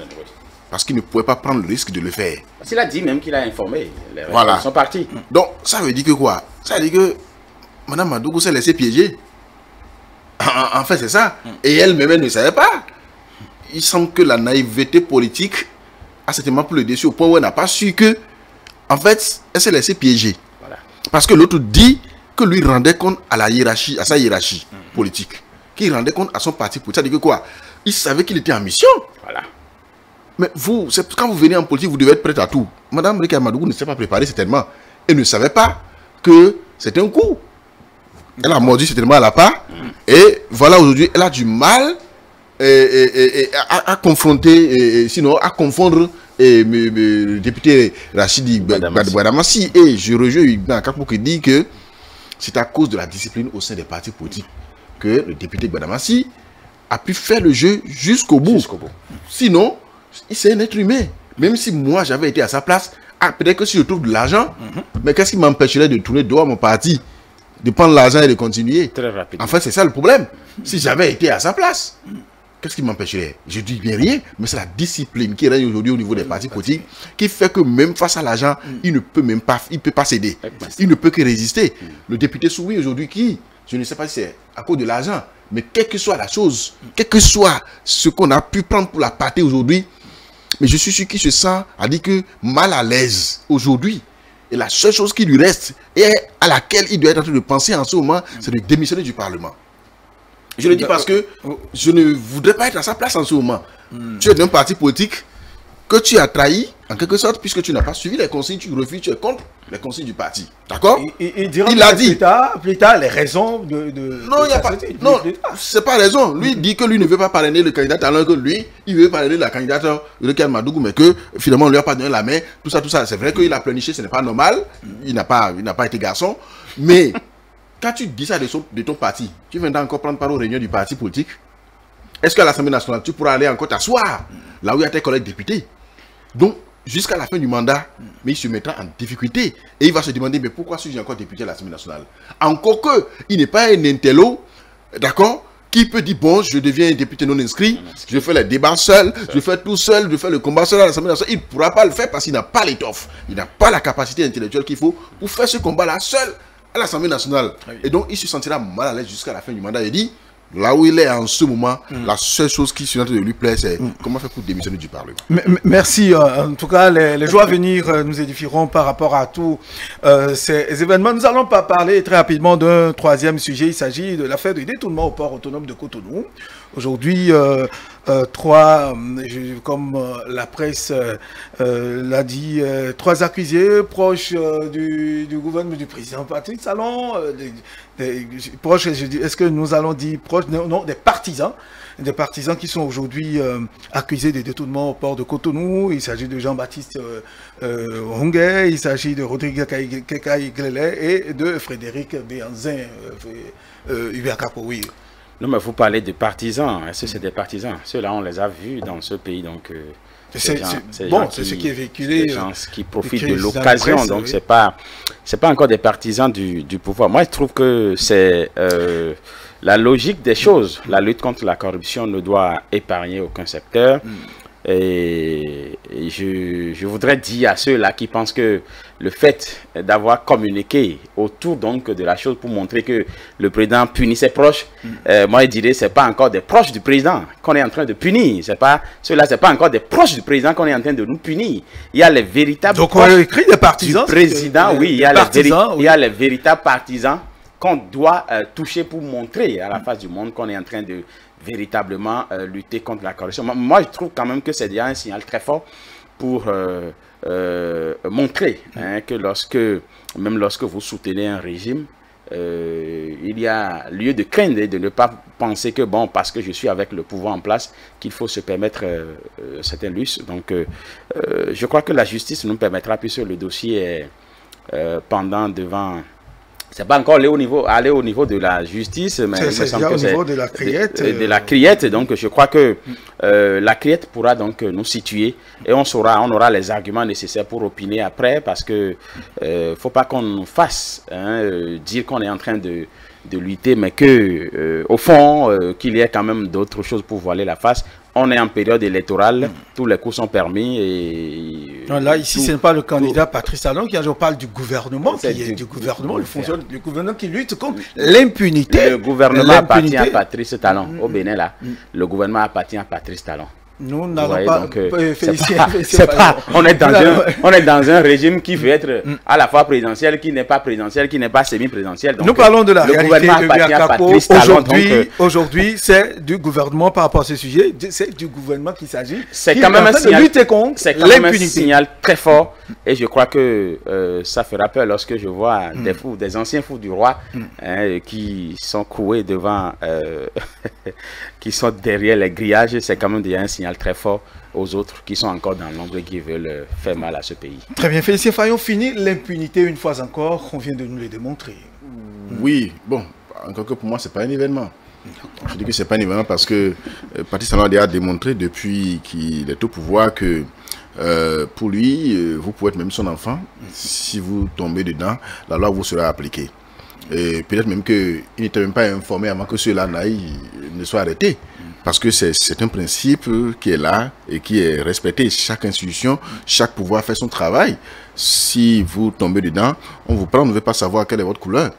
parce qu'il ne pouvait pas prendre le risque de le faire. Parce qu'il a dit même qu'il a informé. Les Voilà. sont partis. Donc, ça veut dire que quoi? Ça veut dire que Mme Madougou s'est laissée piéger. En fait, c'est ça. Et elle-même, elle ne savait pas. Il semble que la naïveté politique a certainement pris le dessus au point où elle n'a pas su que, en fait, elle s'est laissée piéger. Voilà. Parce que l'autre dit que lui rendait compte à la hiérarchie, à sa hiérarchie politique. Qu'il rendait compte à son parti politique. C'est-à-dire que quoi? Il savait qu'il était en mission. Voilà. Mais vous, quand vous venez en politique, vous devez être prête à tout. Madame Rika Madougou ne s'est pas préparée certainement. Elle ne savait pas que c'était un coup. Elle a mordu certainement à la part. Et voilà, aujourd'hui, elle a du mal à confronter, sinon à confondre le député Rachidi Badamassi. Et je rejoins Ibn Akapou qui dit que c'est à cause de la discipline au sein des partis politiques que le député Badamassi a pu faire le jeu jusqu'au bout. Sinon, c'est un être humain. Même si moi j'avais été à sa place, peut-être que si je trouve de l'argent, mais qu'est-ce qui m'empêcherait de tourner dehors mon parti, de prendre l'argent et de continuer? Très rapide. En fait, c'est ça le problème. Si j'avais été à sa place, qu'est-ce qui m'empêcherait? Je dis bien rien, mais c'est la discipline qui règne aujourd'hui au niveau des partis politiques qui fait que même face à l'argent, il ne peut même pas, il peut pas céder. Il ne peut que résister. Le député Soubi aujourd'hui qui, je ne sais pas si c'est à cause de l'argent, mais quelle que soit la chose, quel que soit ce qu'on a pu prendre pour la partie aujourd'hui, mais je suis sûr qu'il se sent, a dit que mal à l'aise aujourd'hui. Et la seule chose qui lui reste et à laquelle il doit être en train de penser en ce moment, c'est de démissionner du Parlement. Je le dis parce que je ne voudrais pas être à sa place en ce moment. Tu es d'un parti politique que tu as trahi, en quelque sorte, puisque tu n'as pas suivi les consignes, tu refuses, tu es contre les consignes du parti. D'accord? Il a dit plus tard les raisons de non, il n'y a pas. Non, c'est pas raison. Lui dit que lui ne veut pas parrainer le candidat, alors que lui, il veut parrainer la candidate de Madougou, mais que finalement on lui a pas donné la main. Tout ça. C'est vrai qu'il a pleurniché, ce n'est pas normal. Il n'a pas été garçon. Mais quand tu dis ça de ton parti, tu viendras encore prendre part aux réunions du parti politique. Est-ce qu'à l'Assemblée nationale, tu pourras aller encore t'asseoir là où il y a tes collègues députés? Donc, jusqu'à la fin du mandat, mais il se mettra en difficulté. Et il va se demander, mais pourquoi suis-je encore député à l'Assemblée nationale? Encore que, il n'est pas un intello, d'accord, qui peut dire, bon, je deviens un député non inscrit, je fais les débats seul, je fais tout seul, je fais le combat seul à l'Assemblée nationale. Il ne pourra pas le faire parce qu'il n'a pas l'étoffe. Il n'a pas la capacité intellectuelle qu'il faut pour faire ce combat-là seul à l'Assemblée nationale. Et donc, il se sentira mal à l'aise jusqu'à la fin du mandat. Il dit, là où il est en ce moment, la seule chose qui est en train de lui plaire, c'est comment faire pour démissionner du Parlement. Merci. En tout cas, les jours à venir nous édifieront par rapport à tous ces événements. Nous allons pas parler très rapidement d'un troisième sujet. Il s'agit de l'affaire de détournement au port autonome de Cotonou. Aujourd'hui, comme la presse l'a dit, trois accusés proches du gouvernement du président Patrick Talon, proches, est-ce que nous allons dire proches, non, des partisans qui sont aujourd'hui accusés de détournement au port de Cotonou. Il s'agit de Jean-Baptiste Hongay, il s'agit de Rodrigue Kekaï-Glele et de Frédéric Béanzin Ubiakapo. Oui. Non, mais vous parlez de partisans. Est-ce que c'est des partisans? Ceux-là, on les a vus dans ce pays. Donc, C'est ce qui est véhiculé. Des gens qui profitent de l'occasion. Donc, c'est pas encore des partisans du pouvoir. Moi, je trouve que c'est la logique des choses. La lutte contre la corruption ne doit épargner aucun secteur. Et je voudrais dire à ceux-là qui pensent que le fait d'avoir communiqué autour donc de la chose pour montrer que le président punit ses proches, moi je dirais c'est pas encore des proches du président qu'on est en train de punir. Ceux-là, c'est pas encore des proches du président qu'on est en train de nous punir. Il y a les véritables donc on a écrit des partisans du président, oui, il y a les véritables partisans qu'on doit toucher pour montrer à la face du monde qu'on est en train de véritablement lutter contre la corruption. Moi, je trouve quand même que c'est déjà un signal très fort pour montrer que même lorsque vous soutenez un régime, il y a lieu de craindre et de ne pas penser que, bon, parce que je suis avec le pouvoir en place, qu'il faut se permettre certains luxes. Donc, je crois que la justice nous permettra, puisque le dossier est pendant devant... C'est pas encore aller au niveau de la justice, mais c'est au niveau de la criette. De la criette, donc je crois que la criette pourra donc nous situer et on aura les arguments nécessaires pour opiner après, parce que faut pas qu'on nous fasse dire qu'on est en train de lutter, mais que au fond qu'il y ait quand même d'autres choses pour voiler la face. On est en période électorale, tous les coups sont permis. Et non, là, ici, ce n'est pas le candidat Patrice Talon qui on parle du gouvernement, du gouvernement, le gouvernement qui lutte contre l'impunité. Le gouvernement appartient à Patrice Talon, au Bénin, là. Le gouvernement appartient à Patrice Talon. Nous n'allons pas on est dans un régime qui veut être à la fois présidentiel, qui n'est pas présidentiel, qui n'est pas semi-présidentiel. Nous parlons de la réalité de aujourd'hui, c'est du gouvernement par rapport à ce sujet, c'est du gouvernement qu'il s'agit. C'est quand même un signal très fort et je crois que ça fera peur lorsque je vois des anciens fous du roi qui sont coués devant, qui sont derrière les grillages. C'est quand même déjà un signal très fort aux autres qui sont encore dans l'ombre et qui veulent faire mal à ce pays. Très bien, Félicien Fayon, fini l'impunité une fois encore, on vient de nous le démontrer. Oui, bon, encore que pour moi, c'est pas un événement. Je dis que c'est pas un événement parce que Patrice Talon a déjà démontré depuis qu'il est au pouvoir que pour lui, vous pouvez être même son enfant. Si vous tombez dedans, la loi vous sera appliquée. Et peut-être même qu'il n'était même pas informé avant que ceux-là ne soient arrêtés. Parce que c'est un principe qui est là et qui est respecté. Chaque institution, chaque pouvoir fait son travail. Si vous tombez dedans, on vous prend, on ne veut pas savoir quelle est votre couleur,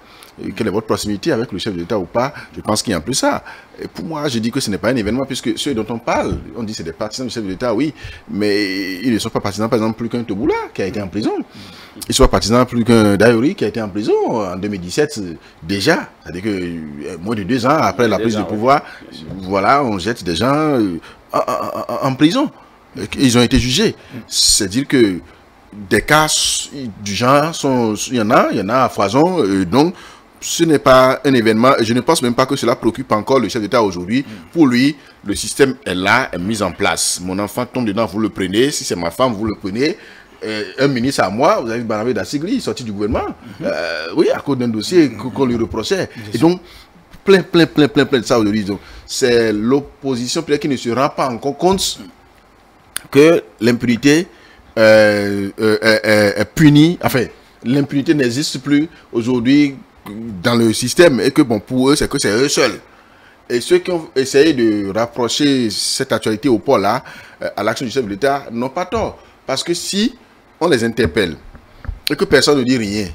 quelle est votre proximité avec le chef de l'État ou pas. Je pense qu'il y a plus ça. Et pour moi, je dis que ce n'est pas un événement, puisque ceux dont on parle, on dit que c'est des partisans du chef de l'État, oui, mais ils ne sont pas partisans, par exemple, plus qu'un Toboula qui a été en prison. Ils sont partisans plus qu'un Dayori qui a été en prison en 2017 déjà. C'est-à-dire que moins de 2 ans après la prise de pouvoir, voilà, on jette des gens en prison. Ils ont été jugés. C'est-à-dire que des cas du genre, il y en a à foison, donc ce n'est pas un événement. Je ne pense même pas que cela préoccupe encore le chef d'État aujourd'hui. Pour lui, le système est là, est mis en place. Mon enfant tombe dedans, vous le prenez. Si c'est ma femme, vous le prenez. Un ministre à moi, vous avez Barnabé Dassigli, sorti du gouvernement, oui, à cause d'un dossier qu'on lui reprochait. Et donc, plein de ça aujourd'hui. C'est l'opposition peut-être qui ne se rend pas encore compte que l'impunité est punie. Enfin, l'impunité n'existe plus aujourd'hui dans le système et que bon, pour eux, c'est eux seuls. Et ceux qui ont essayé de rapprocher cette actualité au pôle-là, à l'action du chef de l'État, n'ont pas tort. Parce que si on les interpelle et que personne ne dit rien,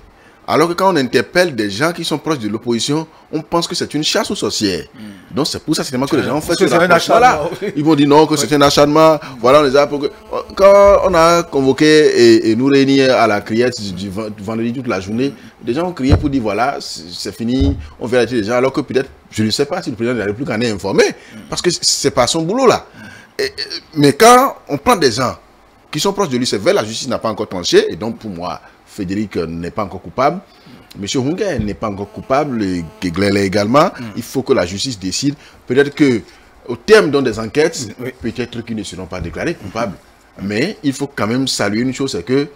alors que quand on interpelle des gens qui sont proches de l'opposition, on pense que c'est une chasse aux sorcières. Donc c'est pour ça que les gens ont fait ce rapprochement-là. Ils vont dire non, que c'est un acharnement. Voilà, on les a... Quand on a convoqué et nous réunir à la criette du vendredi toute la journée, des gens ont crié pour dire voilà, c'est fini, on va arrêter les gens, alors que peut-être, je ne sais pas si le président de la République en est informé, parce que c'est pas son boulot là. Mais quand on prend des gens qui sont proches de lui, c'est vrai, la justice n'a pas encore tranché, et donc pour moi, Frédéric n'est pas encore coupable, M. Hunguer n'est pas encore coupable, et Geglele également, il faut que la justice décide, peut-être que au terme des enquêtes, peut-être qu'ils ne seront pas déclarés coupables, mais il faut quand même saluer une chose, c'est que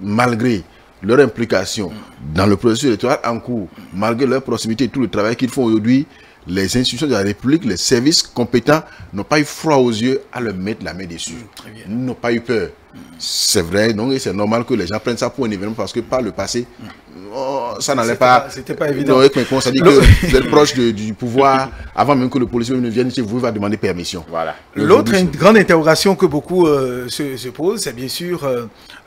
malgré leur implication dans le processus électoral en cours, malgré leur proximité et tout le travail qu'ils font aujourd'hui, les institutions de la République, les services compétents n'ont pas eu froid aux yeux à leur mettre la main dessus. Ils n'ont pas eu peur. C'est vrai, donc c'est normal que les gens prennent ça pour un événement parce que par le passé, ça n'allait pas. C'était pas évident. On s'est dit que vous êtes proche du pouvoir avant même que le policier ne vienne chez vous, il va demander permission. Voilà. L'autre grande interrogation que beaucoup se posent, c'est bien sûr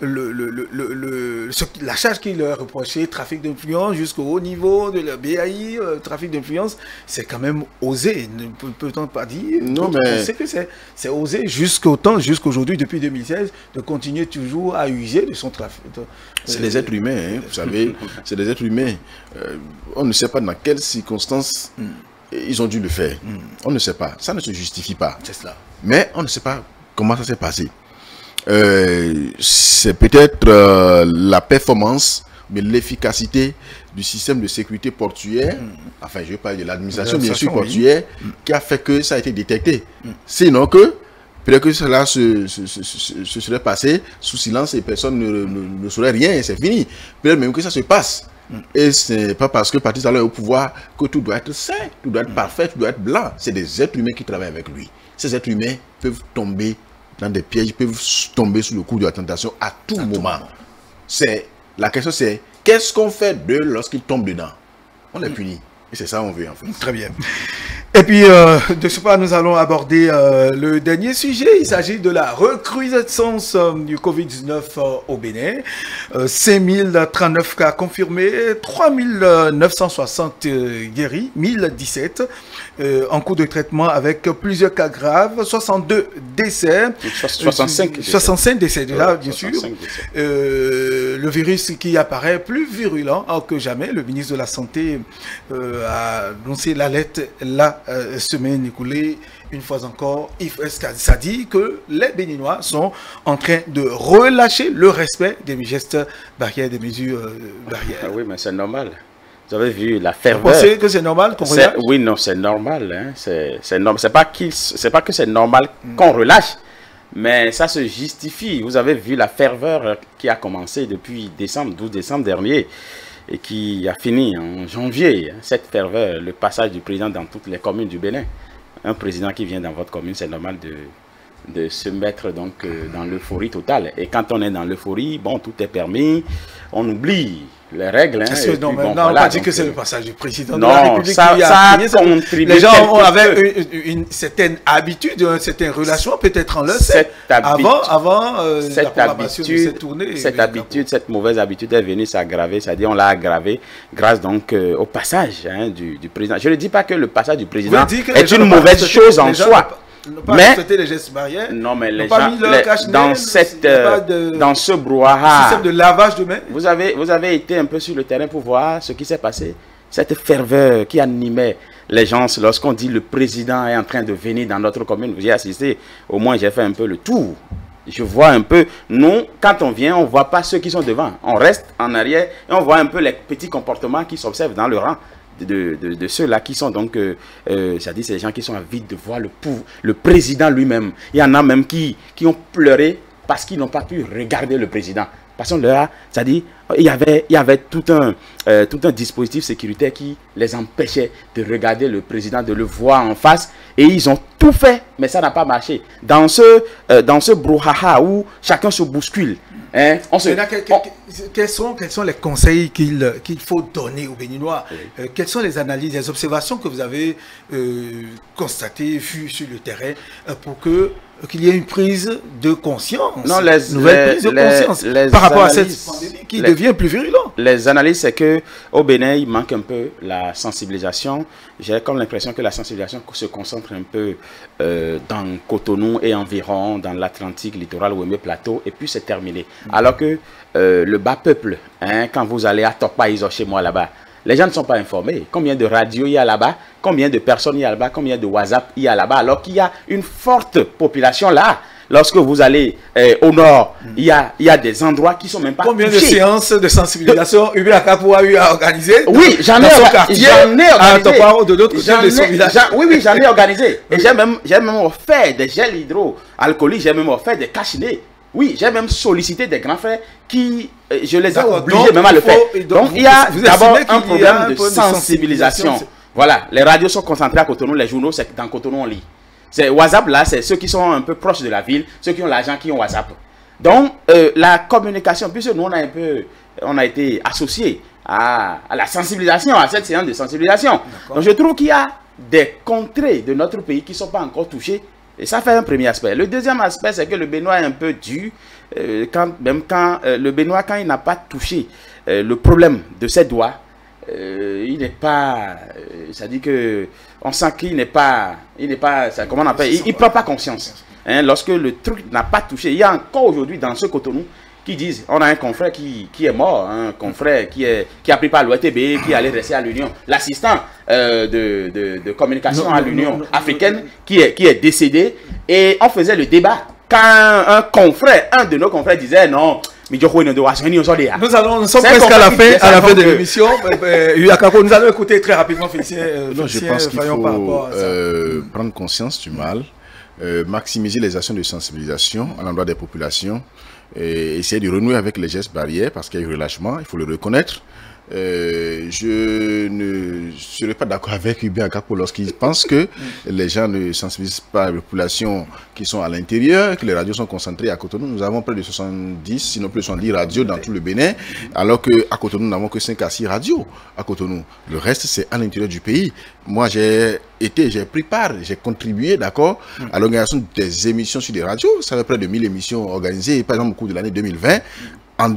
la charge qui leur est reprochée, trafic d'influence jusqu'au haut niveau de la BAI, trafic d'influence, c'est quand même osé, ne peut-on pas dire? Non, mais on sait que c'est osé jusqu'aujourd'hui, depuis 2016, de continuer toujours à user de son trafic. C'est des êtres humains, hein, vous savez, c'est des êtres humains. On ne sait pas dans quelles circonstances ils ont dû le faire. On ne sait pas, ça ne se justifie pas. C'est cela. Mais on ne sait pas comment ça s'est passé. C'est peut-être la performance, mais l'efficacité du système de sécurité portuaire, enfin je vais parler de l'administration bien sûr portuaire, qui a fait que ça a été détecté. Sinon que, peut-être que cela se serait passé sous silence et personne ne saurait rien et c'est fini. Peut-être même que ça se passe. Et ce n'est pas parce que Patrice Talon est au pouvoir que tout doit être sain, tout doit être parfait, tout doit être blanc. C'est des êtres humains qui travaillent avec lui. Ces êtres humains peuvent tomber dans des pièges, peuvent tomber sous le coup de la tentation à tout moment. La question c'est, qu'est-ce qu'on fait d'eux lorsqu'ils tombent dedans? On les punit. Et c'est ça qu'on veut en fait. Très bien. Et puis, de ce pas, nous allons aborder le dernier sujet. Il s'agit de la recrudescence du Covid-19 au Bénin. 5039 cas confirmés, 3960 guéris, 1017 en cours de traitement avec plusieurs cas graves, 62 décès. 65 décès déjà, bien sûr. Le virus qui apparaît plus virulent que jamais. Le ministre de la Santé a annoncé l'alerte la semaine écoulée, une fois encore, ça dit que les Béninois sont en train de relâcher le respect des gestes barrières, des mesures barrières. Oui, mais c'est normal. Vous avez vu la ferveur. Vous pensez que c'est normal qu'on relâche? Oui, non, c'est normal. Hein. C'est normal. C'est pas que c'est normal qu'on relâche, mais ça se justifie. Vous avez vu la ferveur qui a commencé depuis 12 décembre dernier. Et qui a fini en janvier, cette ferveur, le passage du président dans toutes les communes du Bénin. Un président qui vient dans votre commune, c'est normal de se mettre donc dans l'euphorie totale. Et quand on est dans l'euphorie, bon, tout est permis, on oublie les règles. Hein, non, bon, on voilà, pas dit que c'est le passage du président de la République ça, qui a contribué. Les gens avaient une certaine habitude, un certain relâchement, peut-être en leur avant la programmation de cette tournée. Cette mauvaise habitude est venue s'aggraver, c'est-à-dire on l'a aggravée grâce donc au passage du président. Je ne dis pas que le passage du président est une mauvaise chose en soi. Mais les gestes barrières, non, mais les gens, dans ce brouhaha, système de lavage de mains. Vous avez été un peu sur le terrain pour voir ce qui s'est passé. Cette ferveur qui animait les gens lorsqu'on dit le président est en train de venir dans notre commune. Vous y assistez. Au moins, j'ai fait un peu le tour. Je vois un peu, nous, quand on vient, on ne voit pas ceux qui sont devant. On reste en arrière et on voit un peu les petits comportements qui s'observent dans le rang. De ceux-là qui sont donc, c'est-à-dire ces gens qui sont avides de voir le président lui-même. Il y en a même qui ont pleuré parce qu'ils n'ont pas pu regarder le président. Parce que là, c'est-à-dire, il y avait tout un dispositif sécuritaire qui les empêchait de regarder le président, de le voir en face. Et ils ont tout fait, mais ça n'a pas marché. Dans ce brouhaha où chacun se bouscule, hein, quels sont les conseils qu'il faut donner aux Béninois? Quelles sont les analyses, les observations que vous avez constatées, vues sur le terrain pour qu'il y ait une prise de conscience, nouvelle prise de conscience par rapport à cette pandémie qui devient plus virulente? Les analyses, c'est qu'au Bénin, il manque un peu la sensibilisation. J'ai comme l'impression que la sensibilisation se concentre un peu dans Cotonou et environ, dans l'Atlantique, littoral, Ouémé, Plateau, et puis c'est terminé. Alors que le bas peuple, hein, quand vous allez à Tokpaïzo chez moi là-bas, les gens ne sont pas informés. Combien de radios il y a là-bas? Combien de personnes il y a là-bas? Combien de WhatsApp il y a là-bas? Alors qu'il y a une forte population là. Lorsque vous allez au nord, il y a des endroits qui sont même pas Combien touchés. de séances de sensibilisation Ubi Akapoua a eu à organiser? Oui, j'en ai organisé. Oui, j'en ai organisé. Et j'ai même offert des gels hydroalcooliques, j'ai même offert des cachinets. Oui, j'ai même sollicité des grands frères qui, je les ai obligés même à le faire. Donc il y a d'abord un problème de sensibilisation. Voilà, les radios sont concentrées à Cotonou, les journaux, c'est dans Cotonou on lit. WhatsApp, là, c'est ceux qui sont un peu proches de la ville, ceux qui ont l'argent qui ont WhatsApp. Donc, la communication, puisque nous, on a été associés à la sensibilisation, à cette séance de sensibilisation. Donc, je trouve qu'il y a des contrées de notre pays qui ne sont pas encore touchées. Et ça fait un premier aspect. Le deuxième aspect, c'est que le Béninois est un peu dur. Le Béninois, quand il n'a pas touché le problème de ses doigts, il n'est pas, ça dit que on sent qu'il n'est pas, comment on appelle, il prend pas conscience. Hein, lorsque le truc n'a pas touché, il y a encore aujourd'hui dans ce Cotonou qui disent, on a un confrère qui est mort, un confrère qui a pris par l'OTB, qui allait rester à l'Union, l'assistant de communication à l'Union africaine qui est décédé, et on faisait le débat quand un de nos confrères disait non. Nous sommes presque à la fin de l'émission. Nous allons écouter très rapidement Félicien. Je pense qu'il faut prendre conscience du mal, maximiser les actions de sensibilisation à l'endroit des populations, et essayer de renouer avec les gestes barrières parce qu'il y a eu relâchement, il faut le reconnaître. Je ne serais pas d'accord avec Hubert Akapo lorsqu'il pense que les gens ne sensibilisent pas les populations qui sont à l'intérieur, que les radios sont concentrées à Cotonou. Nous avons près de 70, sinon plus de 70 radios dans tout le Bénin, alors qu'à Cotonou, nous n'avons que 5 à 6 radios à Cotonou. Le reste, c'est à l'intérieur du pays. Moi, j'ai pris part, j'ai contribué, d'accord, à l'organisation des émissions sur des radios. Ça fait près de 1000 émissions organisées, par exemple, au cours de l'année 2020, en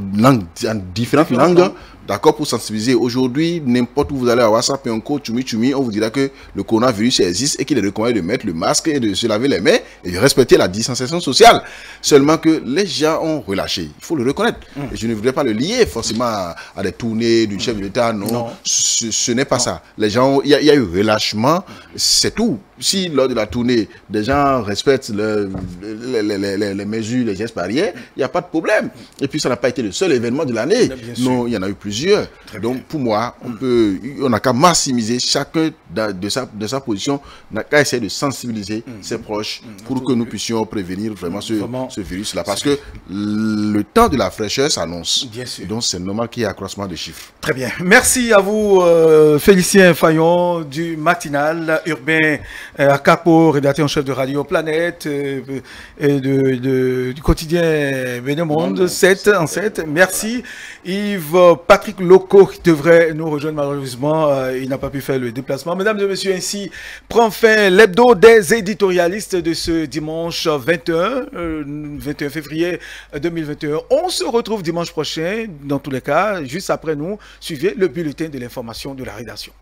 différentes langues. D'accord, pour sensibiliser. Aujourd'hui, n'importe où vous allez à WhatsApp et encore Tchoumi, on vous dira que le coronavirus existe et qu'il est recommandé de mettre le masque et de se laver les mains et de respecter la distanciation sociale. Seulement que les gens ont relâché. Il faut le reconnaître. Et je ne voudrais pas le lier forcément à des tournées du chef de l'État. Non. Ce n'est pas ça. Les gens, il y a eu relâchement, c'est tout. Si lors de la tournée, des gens respectent les mesures, les gestes barrières, il n'y a pas de problème. Et puis ça n'a pas été le seul événement de l'année. Non, il y en a eu plusieurs. Donc pour moi, on n'a qu'à maximiser chacun de sa position, on n'a qu'à essayer de sensibiliser ses proches pour que nous puissions prévenir vraiment ce virus-là. Parce que le temps de la fraîcheur s'annonce. Donc c'est normal qu'il y ait accroissement de chiffres. Très bien. Merci à vous, Félicien Fayon du matinal, Urbain Akapo, rédacteur en chef de Radio Planète et du quotidien Bénin-Monde 7 en 7. Merci. Yves Patrick Loco qui devrait nous rejoindre malheureusement, il n'a pas pu faire le déplacement. Mesdames et messieurs, ainsi prend fin l'hebdo des éditorialistes de ce dimanche 21 février 2021. On se retrouve dimanche prochain, dans tous les cas, juste après nous. Suivez le bulletin de l'information de la rédaction.